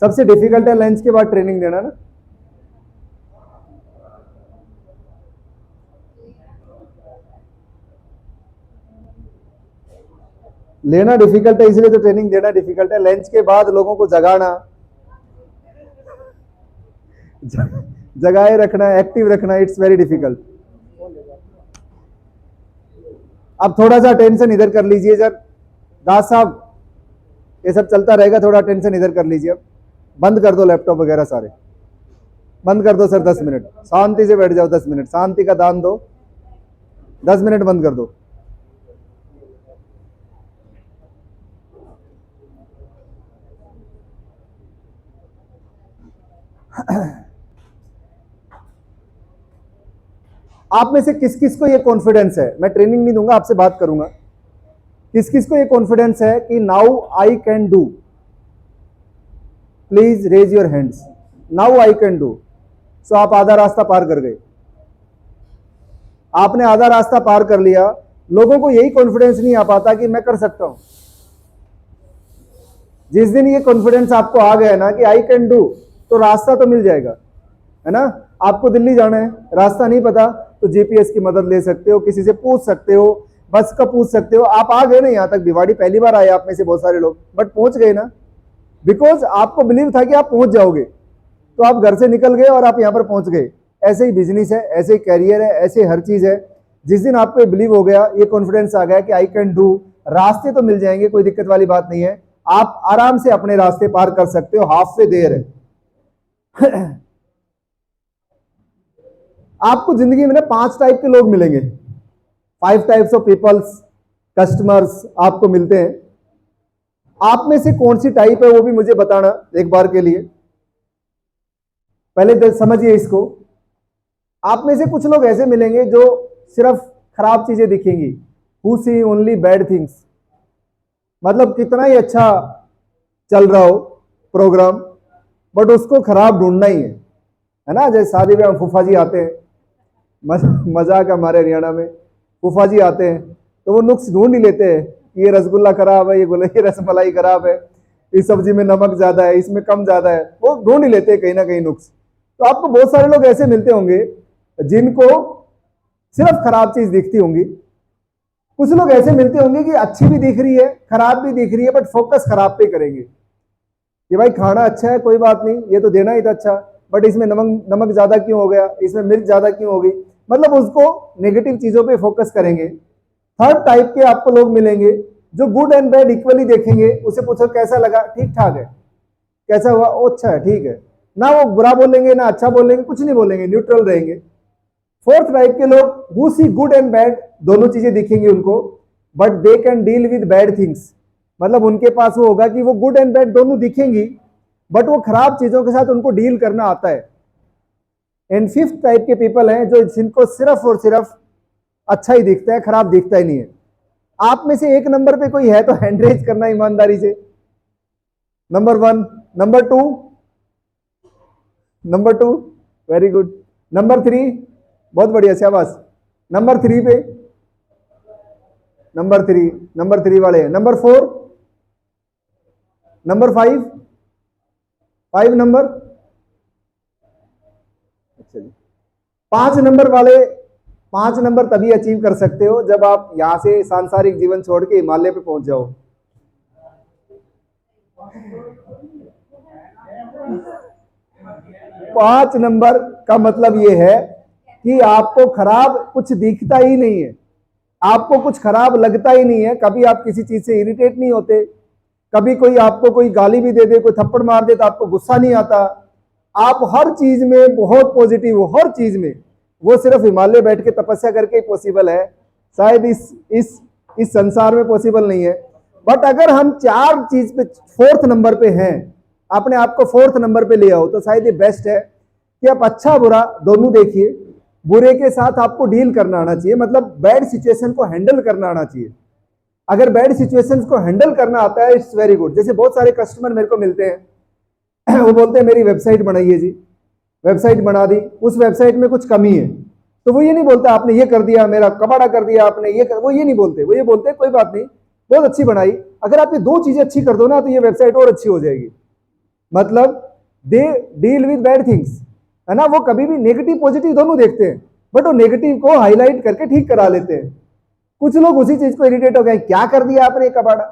सबसे डिफिकल्ट है लंच के बाद ट्रेनिंग देना ना। लेना डिफिकल्ट है इसलिए तो ट्रेनिंग देना डिफिकल्ट है। लंच के बाद लोगों को जगाना, जगाए रखना, एक्टिव रखना, इट्स वेरी डिफिकल्ट। अब थोड़ा सा टेंशन इधर कर लीजिए जब दास साहब, ये सब चलता रहेगा, थोड़ा टेंशन इधर कर लीजिए। अब बंद कर दो लैपटॉप वगैरह सारे, बंद कर दो सर। 10 मिनट शांति से बैठ जाओ, 10 मिनट शांति का दान दो, 10 मिनट बंद कर दो। आप में से किस किस को ये कॉन्फिडेंस है, मैं ट्रेनिंग नहीं दूंगा, आपसे बात करूंगा, किस किस को ये कॉन्फिडेंस है कि now I can do? Please raise your hands. Now I can do. So आप आधा रास्ता पार कर गए, आपने आधा रास्ता पार कर लिया। लोगों को यही कॉन्फिडेंस नहीं आ पाता कि मैं कर सकता हूं। जिस दिन ये कॉन्फिडेंस आपको आ गया ना कि आई कैन डू, तो रास्ता तो मिल जाएगा, है ना। आपको दिल्ली जाना है, रास्ता नहीं पता, तो जीपीएस की मदद ले सकते हो, किसी से पूछ सकते हो, बस का पूछ सकते हो। आप आ गए ना यहाँ तक, भिवाड़ी पहली बार आए आप में से बहुत सारे लोग, बट पहुंच गए ना, बिकॉज आपको बिलीव था कि आप पहुंच जाओगे, तो आप घर से निकल गए और आप यहाँ पर पहुंच गए। ऐसे ही बिजनेस है, ऐसे ही कैरियर है, ऐसे हर चीज है। जिस दिन आपको बिलीव हो गया, ये कॉन्फिडेंस आ गया कि आई कैन डू, रास्ते तो मिल जाएंगे, कोई दिक्कत वाली बात नहीं है। आप आराम से अपने रास्ते पार कर सकते हो, हाफ वे देयर है। आपको जिंदगी में ना 5 टाइप के लोग मिलेंगे, 5 टाइप्स ऑफ पीपल्स, कस्टमर्स आपको मिलते हैं। आप में से कौन सी टाइप है वो भी मुझे बताना एक बार के लिए, पहले समझिए इसको। आप में से कुछ लोग ऐसे मिलेंगे जो सिर्फ खराब चीजें दिखेंगी, who see only bad things. मतलब कितना ही अच्छा चल रहा हो प्रोग्राम, बट उसको खराब ढूंढना ही है ना। जैसे शादी में फूफा जी आते हैं, मजाक हमारे हरियाणा में, फूफा जी आते हैं तो वो नुक्स ढूंढ ही लेते हैं, ये रसगुल्ला खराब है, ये रसमलाई खराब है, इस सब्जी में नमक ज्यादा है, इसमें कम ज्यादा है, वो ढूंढ ही लेते हैं कहीं ना कहीं नुक्स। तो आपको बहुत सारे लोग ऐसे मिलते होंगे जिनको सिर्फ खराब चीज दिखती होंगी। कुछ लोग ऐसे मिलते होंगे कि अच्छी भी दिख रही है, खराब भी दिख रही है, बट फोकस खराब पे करेंगे कि भाई खाना अच्छा है, कोई बात नहीं, ये तो देना ही था अच्छा, बट इसमें नमक ज्यादा क्यों हो गया, इसमें मिर्च ज्यादा क्यों हो गई, मतलब उसको नेगेटिव चीजों पे फोकस करेंगे। थर्ड टाइप के आपको लोग मिलेंगे जो गुड एंड बैड इक्वली देखेंगे। उसे पूछो कैसा लगा, ठीक ठाक है, कैसा हुआ, ओ अच्छा है, ठीक है, ना वो बुरा बोलेंगे ना अच्छा बोलेंगे, कुछ नहीं बोलेंगे, न्यूट्रल रहेंगे। फोर्थ टाइप के लोग who see good and bad, दोनों चीजें दिखेंगी उनको, but they can deal with bad things. मतलब उनके पास वो होगा कि वो गुड एंड बैड दोनों दिखेंगी, बट वो खराब चीजों के साथ उनको डील करना आता है। एंड फिफ्थ टाइप के पीपल हैं जो जिनको सिर्फ और सिर्फ अच्छा ही दिखता है, खराब दिखता ही नहीं है। आप में से एक नंबर पे कोई है तो हैंड रेज करना ईमानदारी से। Number 1, number 2, number 2, very good. Number 3, बहुत बढ़िया, शाबाश। नंबर 3 पे, नंबर 3 वाले हैं। नंबर 4, नंबर 5 नंबर, अच्छा जी। 5 नंबर वाले, 5 नंबर तभी अचीव कर सकते हो जब आप यहां से सांसारिक जीवन छोड़ के हिमालय पे पहुंच जाओ। पांच नंबर का मतलब यह है कि आपको खराब कुछ दिखता ही नहीं है, आपको कुछ खराब लगता ही नहीं है, कभी आप किसी चीज से इरिटेट नहीं होते, कभी कोई आपको कोई गाली भी दे दे, कोई थप्पड़ मार दे तो आपको गुस्सा नहीं आता। आप हर चीज में बहुत पॉजिटिव हो, हर चीज में। वो सिर्फ हिमालय बैठ के तपस्या करके ही पॉसिबल है, शायद इस संसार में पॉसिबल नहीं है। बट अगर हम 4 चीज पे 4th नंबर पे हैं, अपने आप को 4th नंबर पे ले आओ, तो शायद ये बेस्ट है कि आप अच्छा बुरा दोनों देखिए। बुरे के साथ आपको डील करना आना चाहिए, मतलब बैड सिचुएशन को हैंडल करना आना चाहिए। अगर बैड सिचुएशंस को हैंडल करना आता है, इट्स वेरी गुड। जैसे बहुत सारे कस्टमर मेरे को मिलते हैं, वो बोलते हैं मेरी वेबसाइट बनाइए जी, वेबसाइट बना दी, उस वेबसाइट में कुछ कमी है, तो वो ये नहीं बोलता आपने ये कर दिया, मेरा कबाड़ा कर दिया आपने, वो ये नहीं बोलते, वो ये बोलते कोई बात नहीं, बहुत अच्छी बनाई, अगर आप ये 2 चीजें अच्छी कर दो ना तो ये वेबसाइट और अच्छी हो जाएगी। मतलब they deal with bad things, है ना। वो कभी भी नेगेटिव पॉजिटिव दोनों देखते हैं, बट वो नेगेटिव को हाईलाइट करके ठीक करा लेते हैं। कुछ लोग उसी चीज को इरिटेट हो गए, क्या कर दिया आपने कबाड़ा,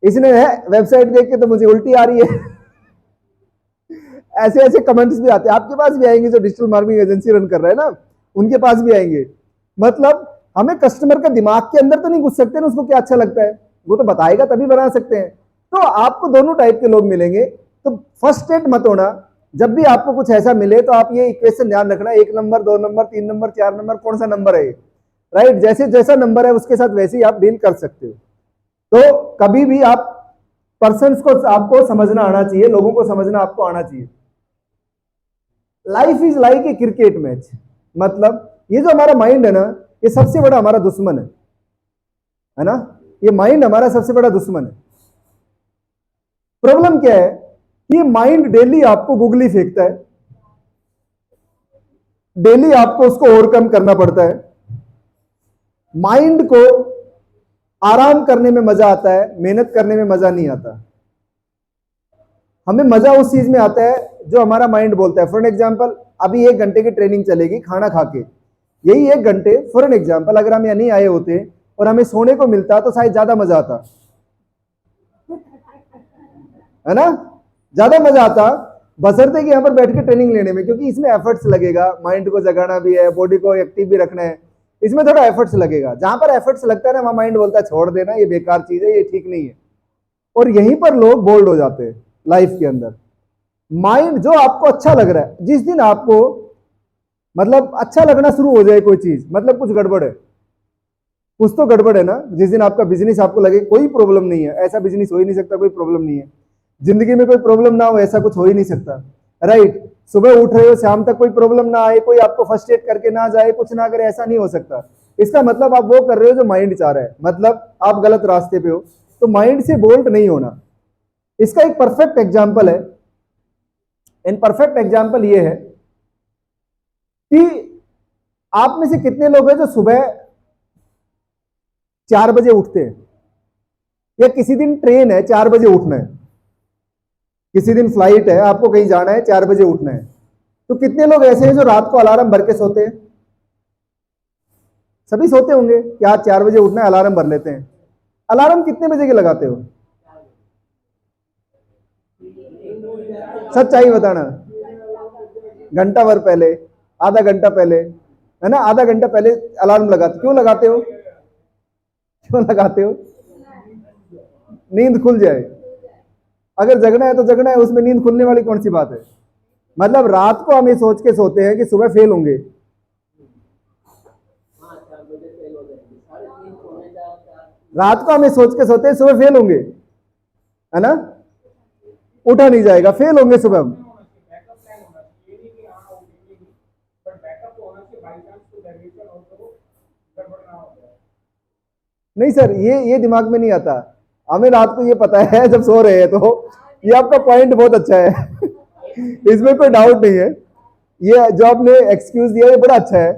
इसने है वेबसाइट देख के तो मुझे उल्टी आ रही है। ऐसे ऐसे कमेंट्स भी आते हैं, आपके पास भी आएंगे जो डिजिटल मार्केटिंग एजेंसी रन कर रहे हैं ना, उनके पास भी आएंगे। मतलब हमें कस्टमर का दिमाग के अंदर तो नहीं घुस सकते ना, उसको क्या अच्छा लगता है वो तो बताएगा तभी बना सकते हैं। तो आपको दोनों टाइप के लोग मिलेंगे। तो फर्स्ट रेट मत होना। जब भी आपको कुछ ऐसा मिले तो आप ये इक्वेशन ध्यान रखना, 1 नंबर 2 नंबर 3 नंबर 4 नंबर कौन सा नंबर है, राइट। जैसे जैसा नंबर है उसके साथ वैसे ही आप डील कर सकते हो। तो कभी भी आप पर्सन्स को आपको समझना आना चाहिए, लोगों को समझना आपको आना चाहिए। Life is like a cricket match. मतलब ये जो हमारा माइंड है ना, ये सबसे बड़ा हमारा दुश्मन है ना। ये माइंड हमारा सबसे बड़ा दुश्मन है। प्रॉब्लम क्या है कि माइंड डेली आपको गुगली फेंकता है, डेली आपको उसको ओवरकम करना पड़ता है। माइंड को आराम करने में मजा आता है, मेहनत करने में मजा नहीं आता। हमें मजा उस चीज में आता है जो हमारा माइंड बोलता है। फॉर एग्जांपल अभी 1 घंटे की ट्रेनिंग चलेगी खाना खा के, यही 1 घंटे फॉर एग्जांपल अगर हम यहाँ नहीं आए होते और हमें सोने को मिलता तो शायद ज्यादा मजा आता, है ना, ज्यादा मजा आता, बशर्ते कि यहाँ पर बैठ के ट्रेनिंग लेने में, क्योंकि इसमें एफर्ट्स लगेगा, माइंड को जगाना भी है, बॉडी को एक्टिव भी रखना है, इसमें थोड़ा एफर्ट्स लगेगा। जहां पर एफर्ट्स लगता है ना वहां माइंड बोलता है छोड़ देना, ये बेकार चीज है, ये ठीक नहीं है। और यहीं पर लोग बोल्ड हो जाते हैं लाइफ के अंदर। माइंड जो आपको अच्छा लग रहा है, जिस दिन आपको मतलब अच्छा लगना शुरू हो जाए कोई चीज, मतलब कुछ गड़बड़ है, कुछ तो गड़बड़ है ना। जिस दिन आपका बिजनेस आपको लगे कोई प्रॉब्लम नहीं है, ऐसा बिजनेस हो ही नहीं सकता, कोई प्रॉब्लम नहीं है जिंदगी में, कोई प्रॉब्लम ना हो ऐसा कुछ हो ही नहीं सकता, राइट। सुबह उठ रहे हो शाम तक कोई प्रॉब्लम ना आए, कोई आपको फर्स्ट एड करके ना जाए, कुछ ना करे, ऐसा नहीं हो सकता। इसका मतलब आप वो कर रहे हो जो माइंड चाह रहा है, मतलब आप गलत रास्ते पे हो। तो माइंड से बोल्ड नहीं होना। इसका एक परफेक्ट एग्जाम्पल है, इन परफेक्ट एग्जाम्पल ये है कि आप में से कितने लोग हैं जो सुबह 4 बजे उठते हैं, या किसी दिन ट्रेन है 4 बजे उठना है, किसी दिन फ्लाइट है आपको कहीं जाना है 4 बजे उठना है। तो कितने लोग ऐसे हैं जो रात को अलार्म भर के सोते हैं? सभी सोते होंगे कि आज 4 बजे उठना है, अलार्म भर लेते हैं। अलार्म कितने बजे के लगाते हो? सच्चाई बताना। घंटा भर पहले, आधा घंटा पहले, है ना, आधा घंटा पहले अलार्म लगाते। क्यों लगाते हो? क्यों लगाते हो? नींद खुल जाए। अगर जगना है तो जगना है, उसमें नींद खुलने वाली कौन सी बात है। मतलब रात को हम ये सोच के सोते हैं कि सुबह फेल होंगे, रात को हम ये सोच के सोते हैं सुबह फेल होंगे, है ना, उठा नहीं जाएगा, फेल होंगे सुबह हम। नहीं सर, ये दिमाग में नहीं आता। हमें रात को ये पता है जब सो रहे हैं तो, ये आपका पॉइंट बहुत अच्छा है। इसमें कोई डाउट नहीं है, ये जो आपने एक्सक्यूज दिया ये बड़ा अच्छा है,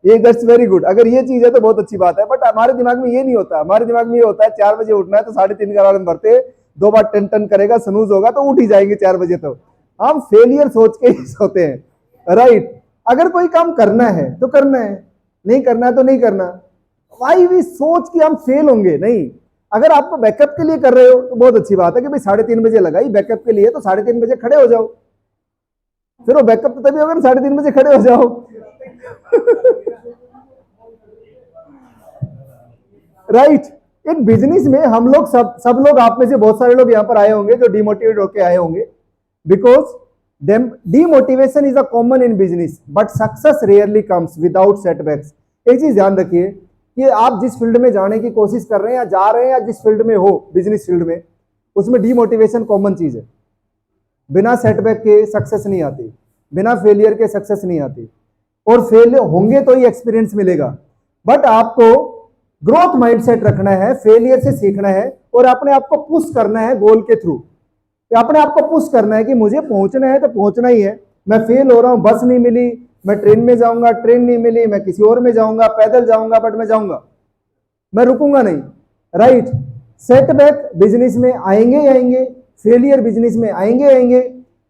ये दैट्स वेरी गुड। अगर ये चीज है तो बहुत अच्छी बात है, बट हमारे दिमाग में ये नहीं होता। हमारे दिमाग में ये होता है 4 बजे उठना है तो 3:30 का अलार्म भरते, 2 बार टन टन करेगा, स्नूज होगा तो उठ ही जाएंगे 4 बजे। तो हम फेलियर सोच के ही सोते हैं, राइट। अगर कोई काम करना है तो करना है, नहीं करना है तो नहीं करना। वाई भी सोच कि हम फेल होंगे, नहीं। अगर आपको बैकअप के लिए कर रहे हो तो बहुत अच्छी बात है कि भाई 3:30 बजे लगाई बैकअप के लिए, तो 3:30 बजे खड़े हो जाओ। फिर वो बैकअप तो तभी होगा ना 3:30 बजे खड़े हो जाओ। राइट। एक बिजनेस में हम लोग सब लोग, आप में से बहुत सारे लोग यहां पर आए होंगे जो डिमोटिवेट होकर आए होंगे, because demotivation is a common in business, but success rarely comes without setbacks. एक चीज ध्यान रखिए कि आप जिस फील्ड में जाने की कोशिश कर रहे हैं या जा रहे हैं, या जिस फील्ड में हो, बिजनेस फील्ड में, उसमें डिमोटिवेशन कॉमन चीज है। बिना सेटबैक के सक्सेस नहीं आती, बिना फेलियर के सक्सेस नहीं आती। और फेल होंगे तो ही एक्सपीरियंस मिलेगा, बट आपको ग्रोथ माइंडसेट रखना है, फेलियर से सीखना है और अपने आप को पुश करना है गोल के थ्रू। अपने आप को पुश करना है कि मुझे पहुंचना है तो पहुंचना ही है। मैं फेल हो रहा हूं, बस नहीं मिली, मैं ट्रेन में जाऊंगा, ट्रेन नहीं मिली, मैं किसी और में जाऊंगा, पैदल जाऊंगा, बट मैं जाऊंगा, मैं रुकूंगा नहीं, राइट। सेटबैक बिजनेस में आएंगे ही आएंगे, फेलियर बिजनेस में आएंगे आएंगे।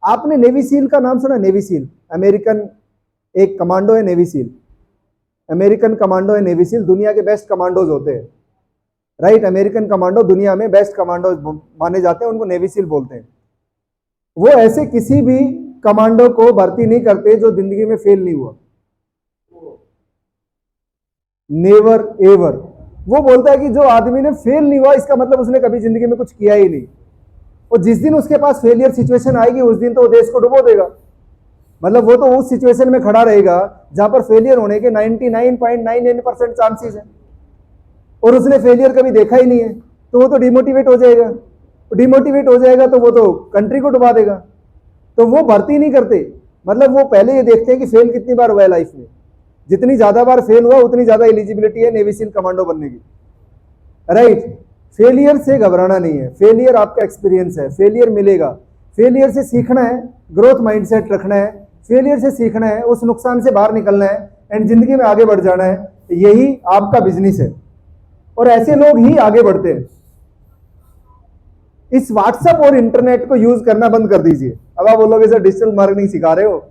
आपने नेवी सील का नाम सुना? नेवी सील, अमेरिकन एक कमांडो है नेवी सील, अमेरिकन कमांडो है नेवी सील, दुनिया के बेस्ट कमांडोज होते हैं, राइट। अमेरिकन कमांडो दुनिया में बेस्ट कमांडो माने जाते हैं, उनको नेवी सील बोलते हैं। वो ऐसे किसी भी कमांडो को भर्ती नहीं करते जो जिंदगी में फेल नहीं हुआ, नेवर एवर। वो बोलता है कि जो आदमी ने फेल नहीं हुआ इसका मतलब उसने कभी जिंदगी में कुछ किया ही नहीं, और जिस दिन उसके पास फेलियर सिचुएशन आएगी उस दिन तो वो देश को डुबो देगा। मतलब वो तो उस सिचुएशन में खड़ा रहेगा जहां पर फेलियर होने के 99.99% चांसेस है, और उसने फेलियर कभी देखा ही नहीं है, तो वो तो डिमोटिवेट हो जाएगा। डिमोटिवेट हो जाएगा तो वो तो कंट्री को डुबा देगा। तो वो भर्ती नहीं करते, मतलब वो पहले ये देखते हैं कि फेल कितनी बार हुआ है लाइफ में, जितनी ज्यादा बार फेल हुआ उतनी ज्यादा एलिजिबिलिटी है नेवी सील कमांडो बनने की, राइट। फेलियर से घबराना नहीं है, फेलियर आपका एक्सपीरियंस है, फेलियर मिलेगा, फेलियर से सीखना है, ग्रोथ माइंडसेट रखना है, फेलियर से सीखना है, उस नुकसान से बाहर निकलना है एंड जिंदगी में आगे बढ़ जाना है। यही आपका बिजनेस है और ऐसे लोग ही आगे बढ़ते हैं। इस व्हाट्सएप और इंटरनेट को यूज करना बंद कर दीजिए। अब आप बोलोगे सर डिजिटल मार्केटिंग सिखा रहे हो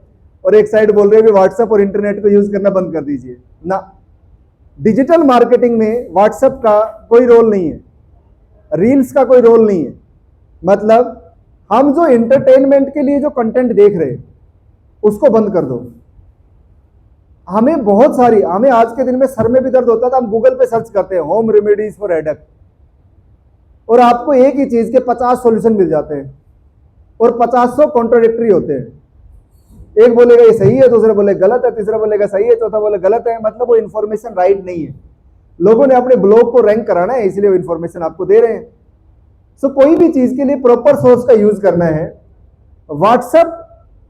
और एक साइड बोल रहे हो कि व्हाट्सएप और इंटरनेट को यूज करना बंद कर दीजिए ना। डिजिटल मार्केटिंग में व्हाट्सएप का कोई रोल नहीं है, रील्स का कोई रोल नहीं है। मतलब हम जो एंटरटेनमेंट के लिए जो कंटेंट देख रहे हैं उसको बंद कर दो। हमें बहुत सारी, हमें आज के दिन में सर में भी दर्द होता था, हम गूगल पे सर्च करते हैं होम रेमेडीज फॉर हेडेक, और आपको एक ही चीज के 50 सॉल्यूशन मिल जाते हैं और 50 कॉन्ट्राडिक्टरी होते हैं। एक बोलेगा ये सही है, दूसरा बोलेगा गलत है, तीसरा बोलेगा सही है, चौथा बोलेगा गलत है। मतलब वो इन्फॉर्मेशन राइट नहीं है। लोगों ने अपने ब्लॉग को रैंक कराना है इसलिए वो इन्फॉर्मेशन आपको दे रहे हैं। सो कोई भी चीज के लिए प्रॉपर सोर्स का यूज करना है। व्हाट्सएप,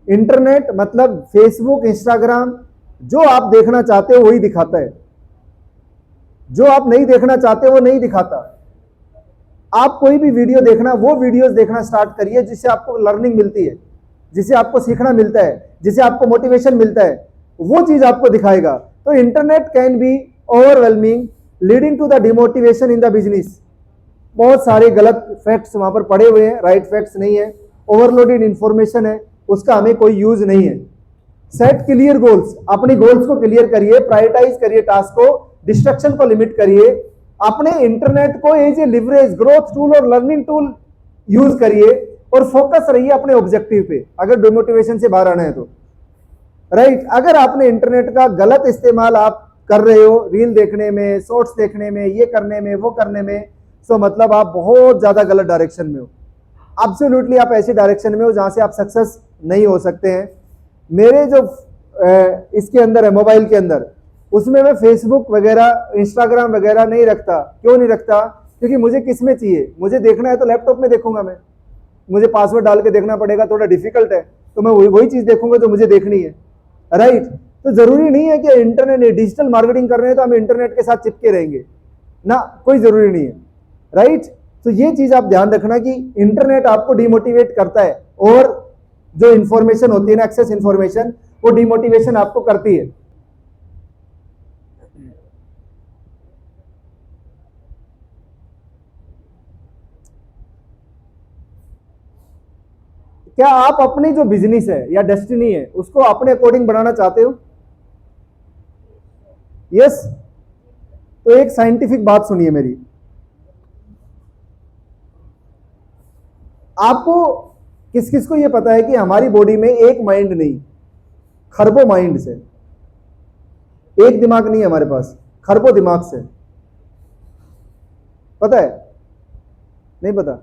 इंटरनेट मतलब फेसबुक, इंस्टाग्राम, जो आप देखना चाहते हो वही दिखाता है, जो आप नहीं देखना चाहते वो नहीं दिखाता। आप कोई भी वीडियो देखना, वो वीडियोस देखना स्टार्ट करिए जिससे आपको लर्निंग मिलती है, जिससे आपको सीखना मिलता है, जिससे आपको मोटिवेशन मिलता है, वो चीज आपको दिखाएगा। तो internet can be overwhelming leading to the demotivation in the business. बहुत सारे गलत फैक्ट्स वहां पर पड़े हुए हैं, राइट फैक्ट्स नहीं है, ओवरलोडेड इंफॉर्मेशन है, उसका हमें कोई यूज नहीं है। सेट क्लियर गोल्स, अपने गोल्स को क्लियर करिए, प्रायोरिटाइज करिए टास्क को, डिस्ट्रक्शन को लिमिट करिए, अपने इंटरनेट को as a leverage, growth tool और लर्निंग टूल यूज करिए और फोकस रहिए अपने ऑब्जेक्टिव पे अगर डिमोटिवेशन से बाहर आना है तो, राइट। अगर आपने इंटरनेट का गलत इस्तेमाल आप कर रहे हो रील देखने में, शॉर्ट्स देखने में, ये करने में, वो करने में, तो मतलब आप बहुत ज्यादा गलत डायरेक्शन में हो। एब्सोल्युटली आप ऐसी डायरेक्शन में हो जहां से आप सक्सेस नहीं हो सकते हैं। मेरे जो इसके अंदर है मोबाइल के अंदर, उसमें मैं फेसबुक वगैरह, इंस्टाग्राम वगैरह नहीं रखता। क्यों नहीं रखता? क्योंकि मुझे किस में चाहिए, मुझे देखना है तो लैपटॉप में देखूंगा मैं, मुझे पासवर्ड डाल के देखना पड़ेगा, थोड़ा डिफिकल्ट है, तो मैं वही चीज देखूंगा जो मुझे देखनी है, राइट। तो जरूरी नहीं है कि इंटरनेट, डिजिटल मार्केटिंग कर रहे हैं तो हम इंटरनेट के साथ चिपके रहेंगे ना, कोई जरूरी नहीं है, राइट। तो ये चीज आप ध्यान रखना कि इंटरनेट आपको डिमोटिवेट करता है और जो इंफॉर्मेशन होती है ना, एक्सेस इंफॉर्मेशन, वो डिमोटिवेशन आपको करती है। क्या आप अपनी जो बिजनेस है या डेस्टिनी है उसको अपने अकॉर्डिंग बनाना चाहते हो? यस। तो एक साइंटिफिक बात सुनिए मेरी, आपको किस किस को यह पता है कि हमारी बॉडी में एक माइंड नहीं, खरबों माइंड से, एक दिमाग नहीं है हमारे पास, खरबों दिमाग से, पता है? नहीं पता?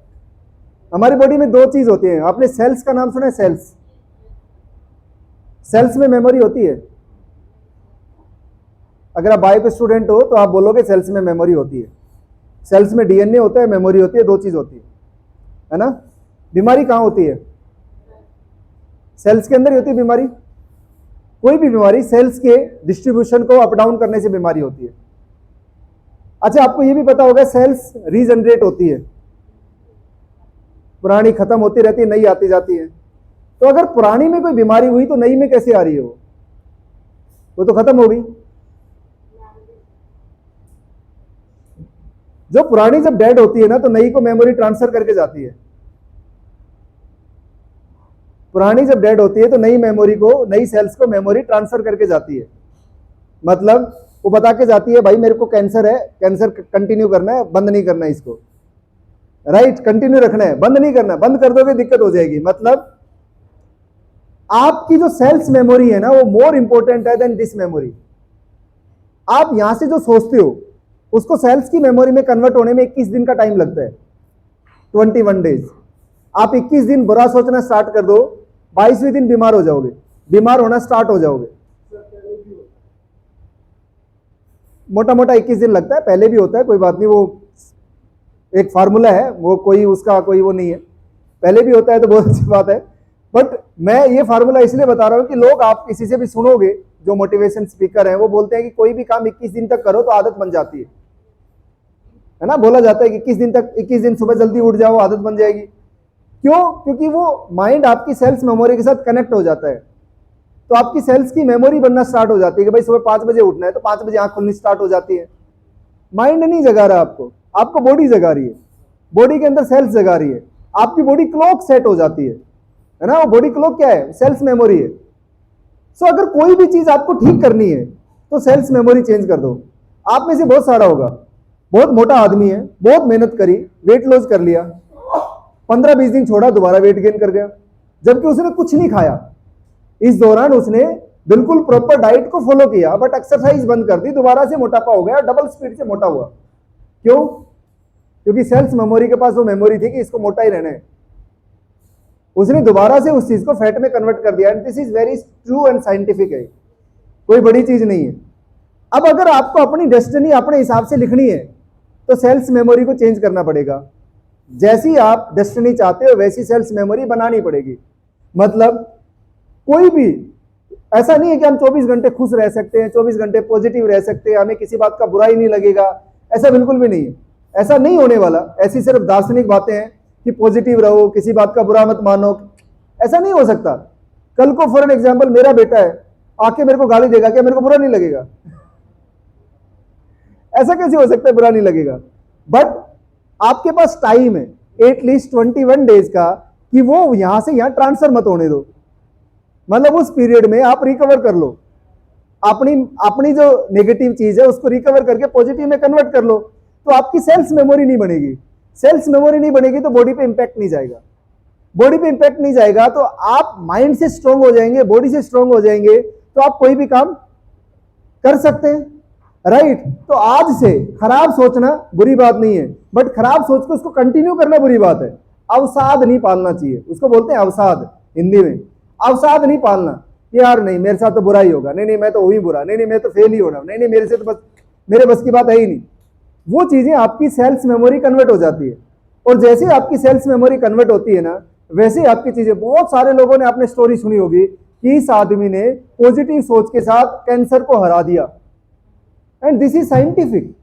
हमारी बॉडी में दो चीज होती है। आपने सेल्स का नाम सुना है? सेल्स, सेल्स में मेमोरी होती है। अगर आप बायो के स्टूडेंट हो तो आप बोलोगे सेल्स में मेमोरी होती है। सेल्स में डीएनए होता है, मेमोरी होती है, दो चीज होती है ना। बीमारी कहां होती है? सेल्स के अंदर ही होती है बीमारी। कोई भी बीमारी सेल्स के डिस्ट्रीब्यूशन को अप डाउन करने से बीमारी होती है। अच्छा, आपको यह भी पता होगा सेल्स रीजनरेट होती है, पुरानी खत्म होती रहती है, नई आती जाती है। तो अगर पुरानी में कोई बीमारी हुई तो नई में कैसे आ रही है? वो तो खत्म हो गई। जो पुरानी जब डेड होती है ना तो नई को मेमोरी ट्रांसफर करके जाती है। पुरानी जब डेड होती है तो नई मेमोरी को, नई सेल्स को मेमोरी ट्रांसफर करके जाती है। मतलब वो बता के जाती है भाई मेरे को कैंसर है, कैंसर कंटिन्यू करना है, बंद नहीं करना है इसको, राइट, कंटिन्यू रखना है, बंद नहीं करना, बंद कर दोगे दिक्कत हो जाएगी। मतलब आपकी जो सेल्स मेमोरी है ना वो मोर इंपॉर्टेंट है देन दिस मेमोरी। आप यहां से जो सोचते हो उसको सेल्स की मेमोरी में कन्वर्ट होने में 21 दिन का टाइम लगता है, 21 डेज। आप 21 दिन बुरा सोचना स्टार्ट कर दो, 22वें दिन बीमार हो जाओगे, बीमार होना स्टार्ट हो जाओगे। मोटा मोटा 21 दिन लगता है, पहले भी होता है, कोई बात नहीं, वो एक फार्मूला है, वो कोई उसका कोई वो नहीं है, पहले भी होता है तो बहुत अच्छी बात है। बट मैं ये फार्मूला इसलिए बता रहा हूं कि लोग, आप किसी से भी सुनोगे जो मोटिवेशन स्पीकर हैं वो बोलते हैं कि कोई भी काम 21 दिन तक करो तो आदत बन जाती है ना, बोला जाता है कि 21 दिन तक, 21 दिन सुबह जल्दी उठ जाओ आदत बन जाएगी। क्यों? क्योंकि वो माइंड आपकी सेल्स मेमोरी के साथ कनेक्ट हो जाता है, तो आपकी सेल्स की मेमोरी बनना स्टार्ट हो जाती है कि भाई सुबह 5 बजे उठना है तो 5 बजे आंख खुलनी स्टार्ट हो जाती है। माइंड नहीं जगा रहा आपको, आपको बॉडी जगा रही है, बॉडी के अंदर सेल्स जगा रही है, आपकी बॉडी क्लॉक सेट हो जाती है ना। वो बॉडी क्लॉक क्या है? सेल्स मेमोरी है। सो अगर कोई भी चीज आपको ठीक करनी है तो सेल्स मेमोरी चेंज कर दो। आप में से बहुत सारा होगा, बहुत मोटा आदमी है, बहुत मेहनत करी, वेट लॉस कर लिया, 15-20 दिन छोड़ा, दोबारा वेट गेन कर गया, जबकि उसने कुछ नहीं खाया। इस दौरान उसने बिल्कुल प्रॉपर डाइट को फॉलो किया, बट एक्सरसाइज बंद कर दी, दोबारा से मोटापा हो गया, डबल स्पीड से मोटा हुआ। क्यों? क्योंकि सेल्स मेमोरी के पास वो मेमोरी थी कि इसको मोटा ही रहना है, उसने दोबारा से उस चीज को फैट में कन्वर्ट कर दिया। And this is very true and scientific है, कोई बड़ी चीज नहीं है। अब अगर आपको अपनी डेस्टिनी अपने हिसाब से लिखनी है तो सेल्स मेमोरी को चेंज करना पड़ेगा। जैसी आप डेस्टिनी चाहते हो वैसी सेल्स मेमोरी बनानी पड़ेगी। मतलब कोई भी ऐसा नहीं है कि हम 24 घंटे खुश रह सकते हैं, 24 घंटे पॉजिटिव रह सकते हैं, हमें किसी बात का बुरा ही नहीं लगेगा, ऐसा बिल्कुल भी नहीं है, ऐसा नहीं होने वाला। ऐसी सिर्फ दार्शनिक बातें हैं कि पॉजिटिव रहो, किसी बात का बुरा मत मानो, ऐसा नहीं हो सकता। कल को फॉर एन एग्जाम्पल मेरा बेटा है आके मेरे को गाली देगा, क्या मेरे को बुरा नहीं लगेगा? ऐसा कैसे हो सकता है बुरा नहीं लगेगा? बट आपके पास टाइम है एटलीस्ट 21 डेज का कि वो यहां से यहां ट्रांसफर मत होने दो। मतलब उस पीरियड में आप रिकवर कर लो, अपनी जो नेगेटिव चीज है उसको रिकवर करके पॉजिटिव में कन्वर्ट कर लो, तो आपकी सेल्स मेमोरी नहीं बनेगी। सेल्स मेमोरी नहीं बनेगी तो बॉडी पे इंपैक्ट नहीं जाएगा, बॉडी पे इंपैक्ट नहीं जाएगा तो आप माइंड से स्ट्रांग हो जाएंगे, बॉडी से स्ट्रांग हो जाएंगे, तो आप कोई भी काम कर सकते हैं, राइट। तो आज से खराब सोचना बुरी बात नहीं है, बट खराब सोच के उसको कंटिन्यू करना बुरी बात है। अवसाद नहीं पालना चाहिए, उसको बोलते हैं अवसाद हिंदी में। अवसाद नहीं पालना कि यार नहीं मेरे साथ तो बुरा ही होगा, नहीं नहीं मैं तो वही बुरा, नहीं नहीं मैं तो फेल ही होना, नहीं नहीं मेरे से तो बस मेरे बस की बात है ही नहीं। वो चीजें आपकी सेल्स मेमोरी कन्वर्ट हो जाती है, और जैसे आपकी सेल्स मेमोरी कन्वर्ट होती है ना वैसे आपकी चीजें। बहुत सारे लोगों ने आपने स्टोरी सुनी होगी कि इस आदमी ने पॉजिटिव सोच के साथ कैंसर को हरा दिया, and this is scientific,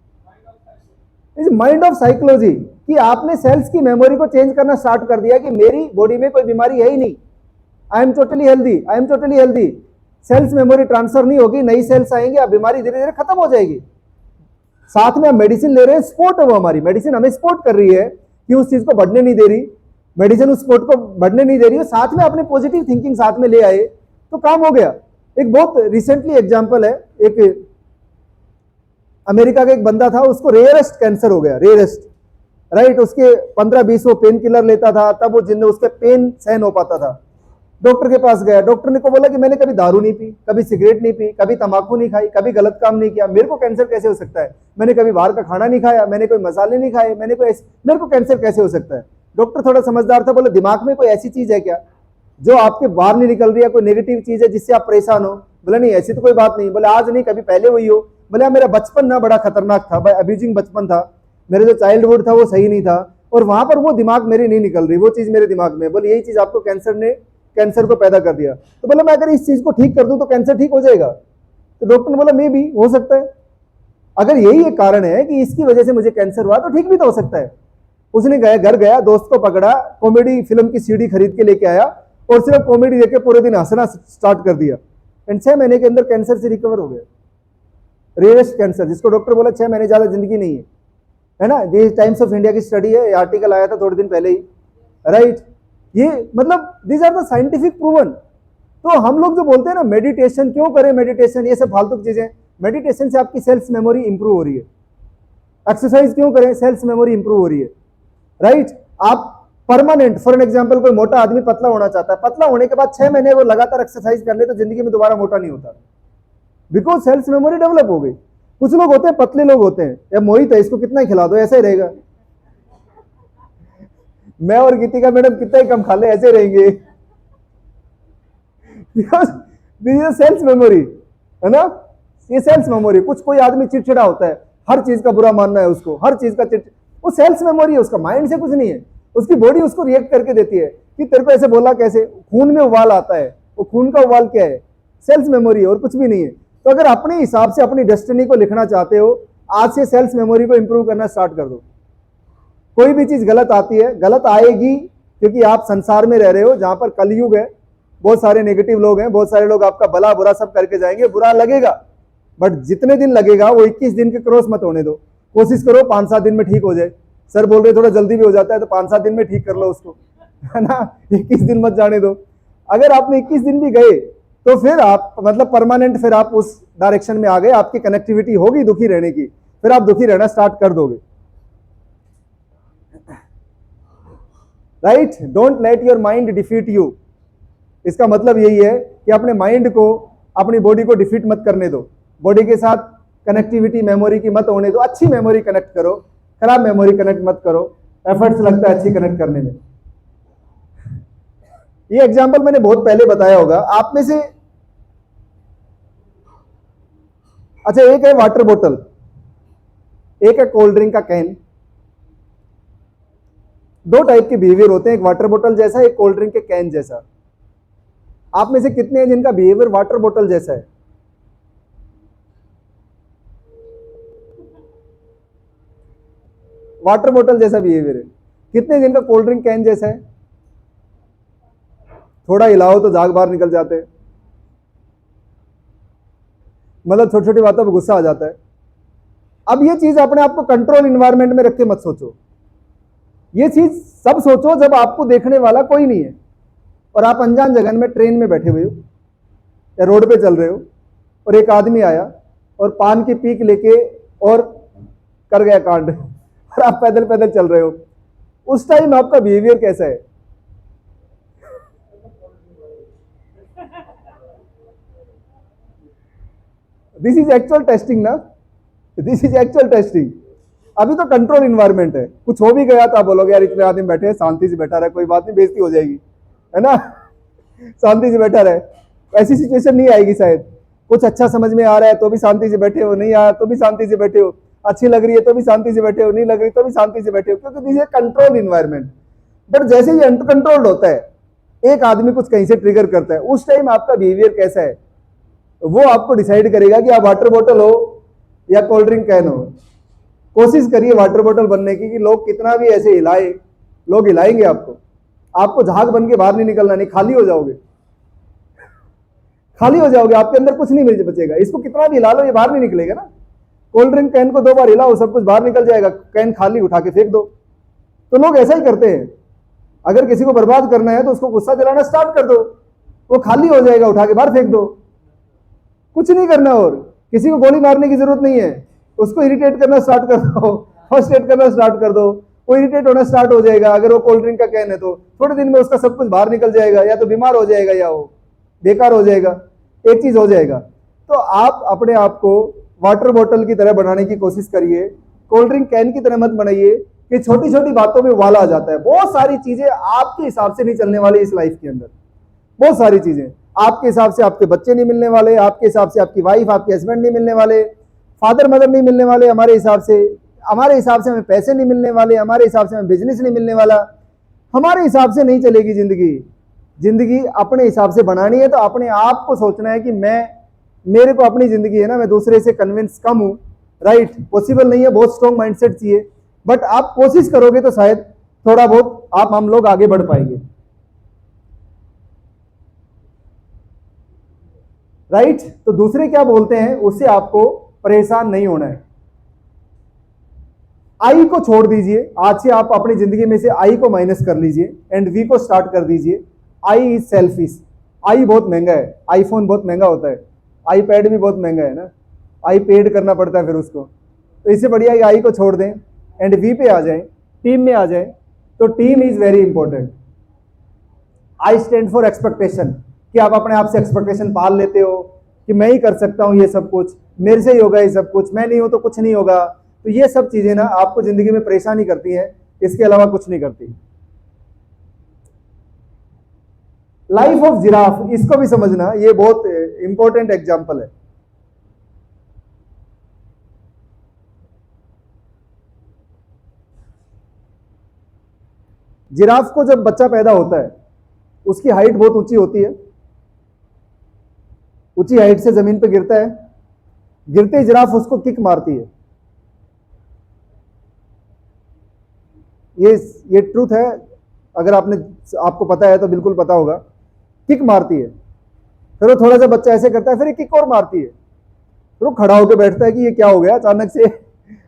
is mind of psychology, कि आपने सेल्स की मेमोरी को चेंज करना स्टार्ट कर दिया कि मेरी बॉडी में कोई बीमारी है ही नहीं, I am totally healthy, I am totally healthy. Cells memory transfer नहीं होगी, नई सेल्स आएंगी, अब बीमारी धीरे धीरे खत्म हो जाएगी। साथ में हम मेडिसिन ले रहे हैं, स्पोर्ट है वो, हमारी मेडिसिन हमें सपोर्ट कर रही है कि उस चीज को बढ़ने नहीं दे रही, मेडिसिन उस स्पोर्ट को बढ़ने नहीं दे रही है, साथ में अपने पॉजिटिव थिंकिंग साथ में ले आए तो काम हो गया। एक बहुत रिसेंटली एग्जांपल है, एक अमेरिका का एक बंदा था, उसको रेयरेस्ट कैंसर हो गया, रेयरेस्ट, राइट। उसके 15-20 वो पेन किलर लेता था, तब वो जिंदगी उसके पेन सहन हो पाता था। डॉक्टर के पास गया, डॉक्टर ने को बोला कि मैंने कभी दारू नहीं पी, कभी सिगरेट नहीं पी, कभी तंबाकू नहीं खाई, कभी गलत काम नहीं किया, मेरे को कैंसर कैसे हो सकता है? मैंने कभी बाहर का खाना नहीं खाया, मैंने कोई मसाले नहीं खाए, मेरे को कैंसर कैसे हो सकता है? डॉक्टर थोड़ा समझदार था, बोले दिमाग में कोई ऐसी चीज है क्या जो आपके बाहर नहीं निकल रही है, कोई नेगेटिव चीज है जिससे आप परेशान हो? बोला नहीं ऐसी तो कोई बात नहीं। बोले आज नहीं कभी पहले हुई हो? बोले मेरा बचपन ना बड़ा खतरनाक था, अब्यूजिंग बचपन था, मेरा जो चाइल्डहुड था वो सही नहीं था, और वहां पर वो दिमाग मेरी नहीं निकल रही, वो चीज मेरे दिमाग में। बोले यही चीज आपको कैंसर को पैदा कर दिया। तो बोला मैं अगर इस चीज को ठीक कर दूं तो कैंसर ठीक हो जाएगा? तो डॉक्टर ने बोला मे भी हो सकता है, अगर यही एक कारण है कि इसकी वजह से मुझे कैंसर हुआ तो ठीक भी तो हो सकता है। उसने घर गया, दोस्त को पकड़ा, कॉमेडी फिल्म की सीडी खरीद के लेके आया और सिर्फ कॉमेडी देख के पूरे दिन हंसना स्टार्ट कर दिया, एंड 6 महीने के अंदर कैंसर से रिकवर हो गया। रेयरेस्ट कैंसर, जिसको डॉक्टर बोला 6 महीने ज्यादा जिंदगी नहीं है ना। ये टाइम्स ऑफ इंडिया की स्टडी है, आर्टिकल आया था थोड़े दिन पहले ही, राइट, ये मतलब these are the scientific proven. तो हम लोग जो बोलते हैं ना मेडिटेशन क्यों करें, मेडिटेशन ये सब फालतू की चीजें, मेडिटेशन से आपकी सेल्स मेमोरी इंप्रूव हो रही है। एक्सरसाइज क्यों करें, सेल्स मेमोरी इंप्रूव हो रही है, राइट। आप परमानेंट, फॉर एन एग्जांपल कोई मोटा आदमी पतला होना चाहता है, पतला होने के बाद 6 महीने वो लगातार एक्सरसाइज कर ले तो जिंदगी में दोबारा मोटा नहीं होता, बिकॉज सेल्स मेमोरी डेवलप हो गई। कुछ लोग होते हैं पतले लोग होते हैं, या मोहित है इसको कितना ही खिला दो ऐसा ही रहेगा, मैं और गीतिका मैडम कितना ही कम खा ले ऐसे रहेंगे, because this is cells memory, है ना। ये सेल्स मेमोरी। कुछ कोई आदमी चिड़चिड़ा होता है, हर चीज का बुरा मानना है उसको, हर चीज का वो सेल्स मेमोरी है, उसका माइंड से कुछ नहीं है, उसकी बॉडी उसको रिएक्ट करके देती है कि तेरे को ऐसे बोला कैसे, खून में उबाल आता है, वो खून का उबाल क्या है, सेल्स मेमोरी है और कुछ भी नहीं है। तो अगर अपने हिसाब से अपनी डेस्टिनी को लिखना चाहते हो, आज से सेल्स मेमोरी को इंप्रूव करना स्टार्ट कर दो। कोई भी चीज गलत आती है, गलत आएगी, क्योंकि आप संसार में रह रहे हो जहां पर कलयुग है, बहुत सारे नेगेटिव लोग हैं, बहुत सारे लोग आपका भला बुरा सब करके जाएंगे, बुरा लगेगा, बट जितने दिन लगेगा वो 21 दिन के क्रॉस मत होने दो। कोशिश करो 5-7 दिन में ठीक हो जाए। सर बोल रहे थोड़ा जल्दी भी हो जाता है, तो 5-7 दिन में ठीक कर लो उसको, है ना। 21 दिन मत जाने दो। अगर आपने 21 दिन भी गए तो फिर आप मतलब परमानेंट, फिर आप उस डायरेक्शन में आ गए, आपकी कनेक्टिविटी होगी दुखी रहने की, फिर आप दुखी रहना स्टार्ट कर दोगे, right. Don't let your mind defeat you. इसका मतलब यही है कि अपने माइंड को, अपनी बॉडी को डिफीट मत करने दो, बॉडी के साथ कनेक्टिविटी मेमोरी की मत होने दो। अच्छी मेमोरी कनेक्ट करो, खराब मेमोरी कनेक्ट मत करो, एफर्ट्स लगता है अच्छी कनेक्ट करने में। ये एग्जांपल मैंने बहुत पहले बताया होगा आप में से। अच्छा, एक है वाटर बोतल, एक है कोल्ड ड्रिंक का कैन। दो टाइप के बिहेवियर होते हैं, एक वाटर बोतल जैसा, एक कोल्ड ड्रिंक के कैन जैसा। आप में से कितने हैं जिनका बिहेवियर वाटर बोतल जैसा है? वाटर बोतल जैसा बिहेवियर है। कितने जिनका कोल्ड ड्रिंक कैन जैसा है? थोड़ा हिलाओ तो झाग बाहर निकल जाते हैं, मतलब छोटी छोटी बातों पर गुस्सा आ जाता है। अब ये चीज अपने आप को कंट्रोल इन्वायरमेंट में रख के मत सोचो। ये चीज सब सोचो जब आपको देखने वाला कोई नहीं है और आप अनजान जगह में ट्रेन में बैठे हुए हो या रोड पे चल रहे हो और एक आदमी आया और पान की पीक लेके और कर गया कांड और आप पैदल पैदल चल रहे हो। उस टाइम आपका बिहेवियर कैसा है? दिस इज एक्चुअल टेस्टिंग ना, दिस इज एक्चुअल टेस्टिंग। अभी तो कंट्रोल इन्वायरमेंट है, कुछ हो भी गया तो आप बोलोगे यार इतने आदमी बैठे हैं, शांति से बैठा रहे, कोई बात नहीं, बेइज्जती हो जाएगी, है ना। शांति से बैठा रहे, ऐसी सिचुएशन नहीं आएगी शायद। कुछ अच्छा समझ में आ रहा है तो भी शांति से बैठे हो, नहीं आया तो भी शांति से बैठे हो, अच्छी लग रही है तो भी शांति से बैठे हो, नहीं लग रही तो भी शांति से बैठे हो, क्योंकि this is control environment. But जैसे ही अनकंट्रोल्ड होता है, एक आदमी कुछ कहीं से ट्रिगर करता है, उस टाइम आपका बिहेवियर कैसा है वो आपको डिसाइड करेगा कि आप वाटर बोतल हो या कोल्ड ड्रिंक कैन हो। कोशिश करिए वाटर बोतल बनने की, कि लोग कितना भी ऐसे हिलाए, लोग हिलाएंगे आपको, आपको झाग बन के बाहर नहीं निकलना, नहीं खाली हो जाओगे, खाली हो जाओगे, आपके अंदर कुछ नहीं मिल बचेगा। इसको कितना भी हिला लो ये बाहर नहीं निकलेगा ना। कोल्ड ड्रिंक कैन को 2 बार हिलाओ सब कुछ बाहर निकल जाएगा, कैन खाली उठा के फेंक दो। तो लोग ऐसा ही करते हैं, अगर किसी को बर्बाद करना है तो उसको गुस्सा दिलाना स्टार्ट कर दो, वो खाली हो जाएगा, उठा के बाहर फेंक दो, कुछ नहीं करना। और किसी को गोली मारने की जरूरत नहीं है, उसको इरिटेट करना स्टार्ट कर दो, फ्रस्ट्रेट करना स्टार्ट कर दो, वो इरिटेट होना स्टार्ट हो जाएगा। अगर वो कोल्ड ड्रिंक का कैन है तो थोड़े दिन में उसका सब कुछ बाहर निकल जाएगा, या तो बीमार हो जाएगा या वो बेकार हो जाएगा, एक चीज हो जाएगा। तो आप अपने आप को वाटर बोतल की तरह बनाने की कोशिश करिए, कोल्ड ड्रिंक कैन की तरह मत बनाइए कि छोटी छोटी बातों में उबाला आ जाता है। बहुत सारी चीजें आपके हिसाब से नहीं चलने वाली इस लाइफ के अंदर, बहुत सारी चीजें आपके हिसाब से आपके बच्चे नहीं मिलने वाले, आपके हिसाब से आपकी वाइफ आपके हस्बैंड नहीं मिलने वाले, फादर मदर नहीं मिलने वाले हमारे हिसाब से हमें पैसे नहीं मिलने वाले, हमारे हिसाब से हमें बिजनेस नहीं मिलने वाला, हमारे हिसाब से नहीं चलेगी जिंदगी। जिंदगी अपने हिसाब से बनानी है, तो अपने आप को सोचना है कि मेरे को अपनी जिंदगी है ना, मैं दूसरे से कन्विंस कम हूं, राइट। पॉसिबल नहीं है, बहुत स्ट्रॉन्ग माइंडसेट चाहिए, बट आप कोशिश करोगे तो शायद थोड़ा बहुत हम लोग आगे बढ़ पाएंगे, राइट। तो दूसरे क्या बोलते हैं उससे आपको परेशान नहीं होना है। आई को छोड़ दीजिए, आज से आप अपनी जिंदगी में से आई को माइनस कर लीजिए एंड वी को स्टार्ट कर दीजिए। I is selfish. आई बहुत महंगा है, आईफोन बहुत महंगा होता है, आईपैड भी बहुत महंगा है ना, आई पेड करना पड़ता है फिर उसको। तो इससे बढ़िया आई को छोड़ दें एंड वी पे आ जाएं, टीम में आ जाएं। तो team is very important. I stand for expectation, कि आप अपने आप से एक्सपेक्टेशन पाल लेते हो कि मैं ही कर सकता हूं ये सब कुछ, मेरे से ही होगा ये सब कुछ, मैं नहीं हूं तो कुछ नहीं होगा। तो ये सब चीजें ना आपको जिंदगी में परेशानी करती हैं, इसके अलावा कुछ नहीं करती। लाइफ ऑफ जिराफ, इसको भी समझना, ये बहुत इंपॉर्टेंट एग्जाम्पल है। जिराफ को जब बच्चा पैदा होता है, उसकी हाइट बहुत ऊंची होती है, ऊंची हाइट से जमीन पे गिरता है, गिरते ही जिराफ उसको किक मारती है। ये ट्रूथ है, अगर आपको पता है तो बिल्कुल पता होगा। किक मारती है, फिर वो थोड़ा सा बच्चा ऐसे करता है, फिर एक किक और मारती है, फिर वो खड़ा होकर बैठता है कि ये क्या हो गया अचानक से,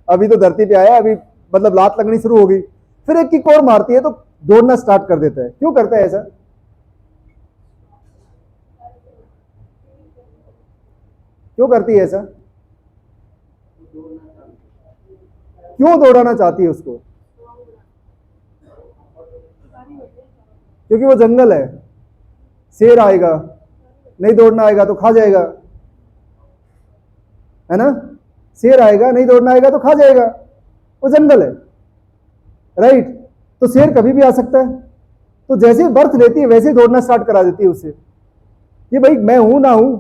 अभी तो धरती पे आया, अभी मतलब लात लगनी शुरू हो गई, फिर एक किक और मारती है तो दौड़ना स्टार्ट कर देता है। क्यों करता है ऐसा? क्यों करती है ऐसा? क्यों दौड़ाना चाहती है उसको? क्योंकि वो जंगल है, शेर आएगा, नहीं दौड़ना आएगा तो खा जाएगा, है ना? शेर आएगा, नहीं दौड़ना आएगा तो खा जाएगा, वो जंगल है, राइट? तो शेर कभी भी आ सकता है, तो जैसे ही बर्थ लेती है वैसे ही दौड़ना स्टार्ट करा देती है उससे, कि भाई मैं हूं ना हूं,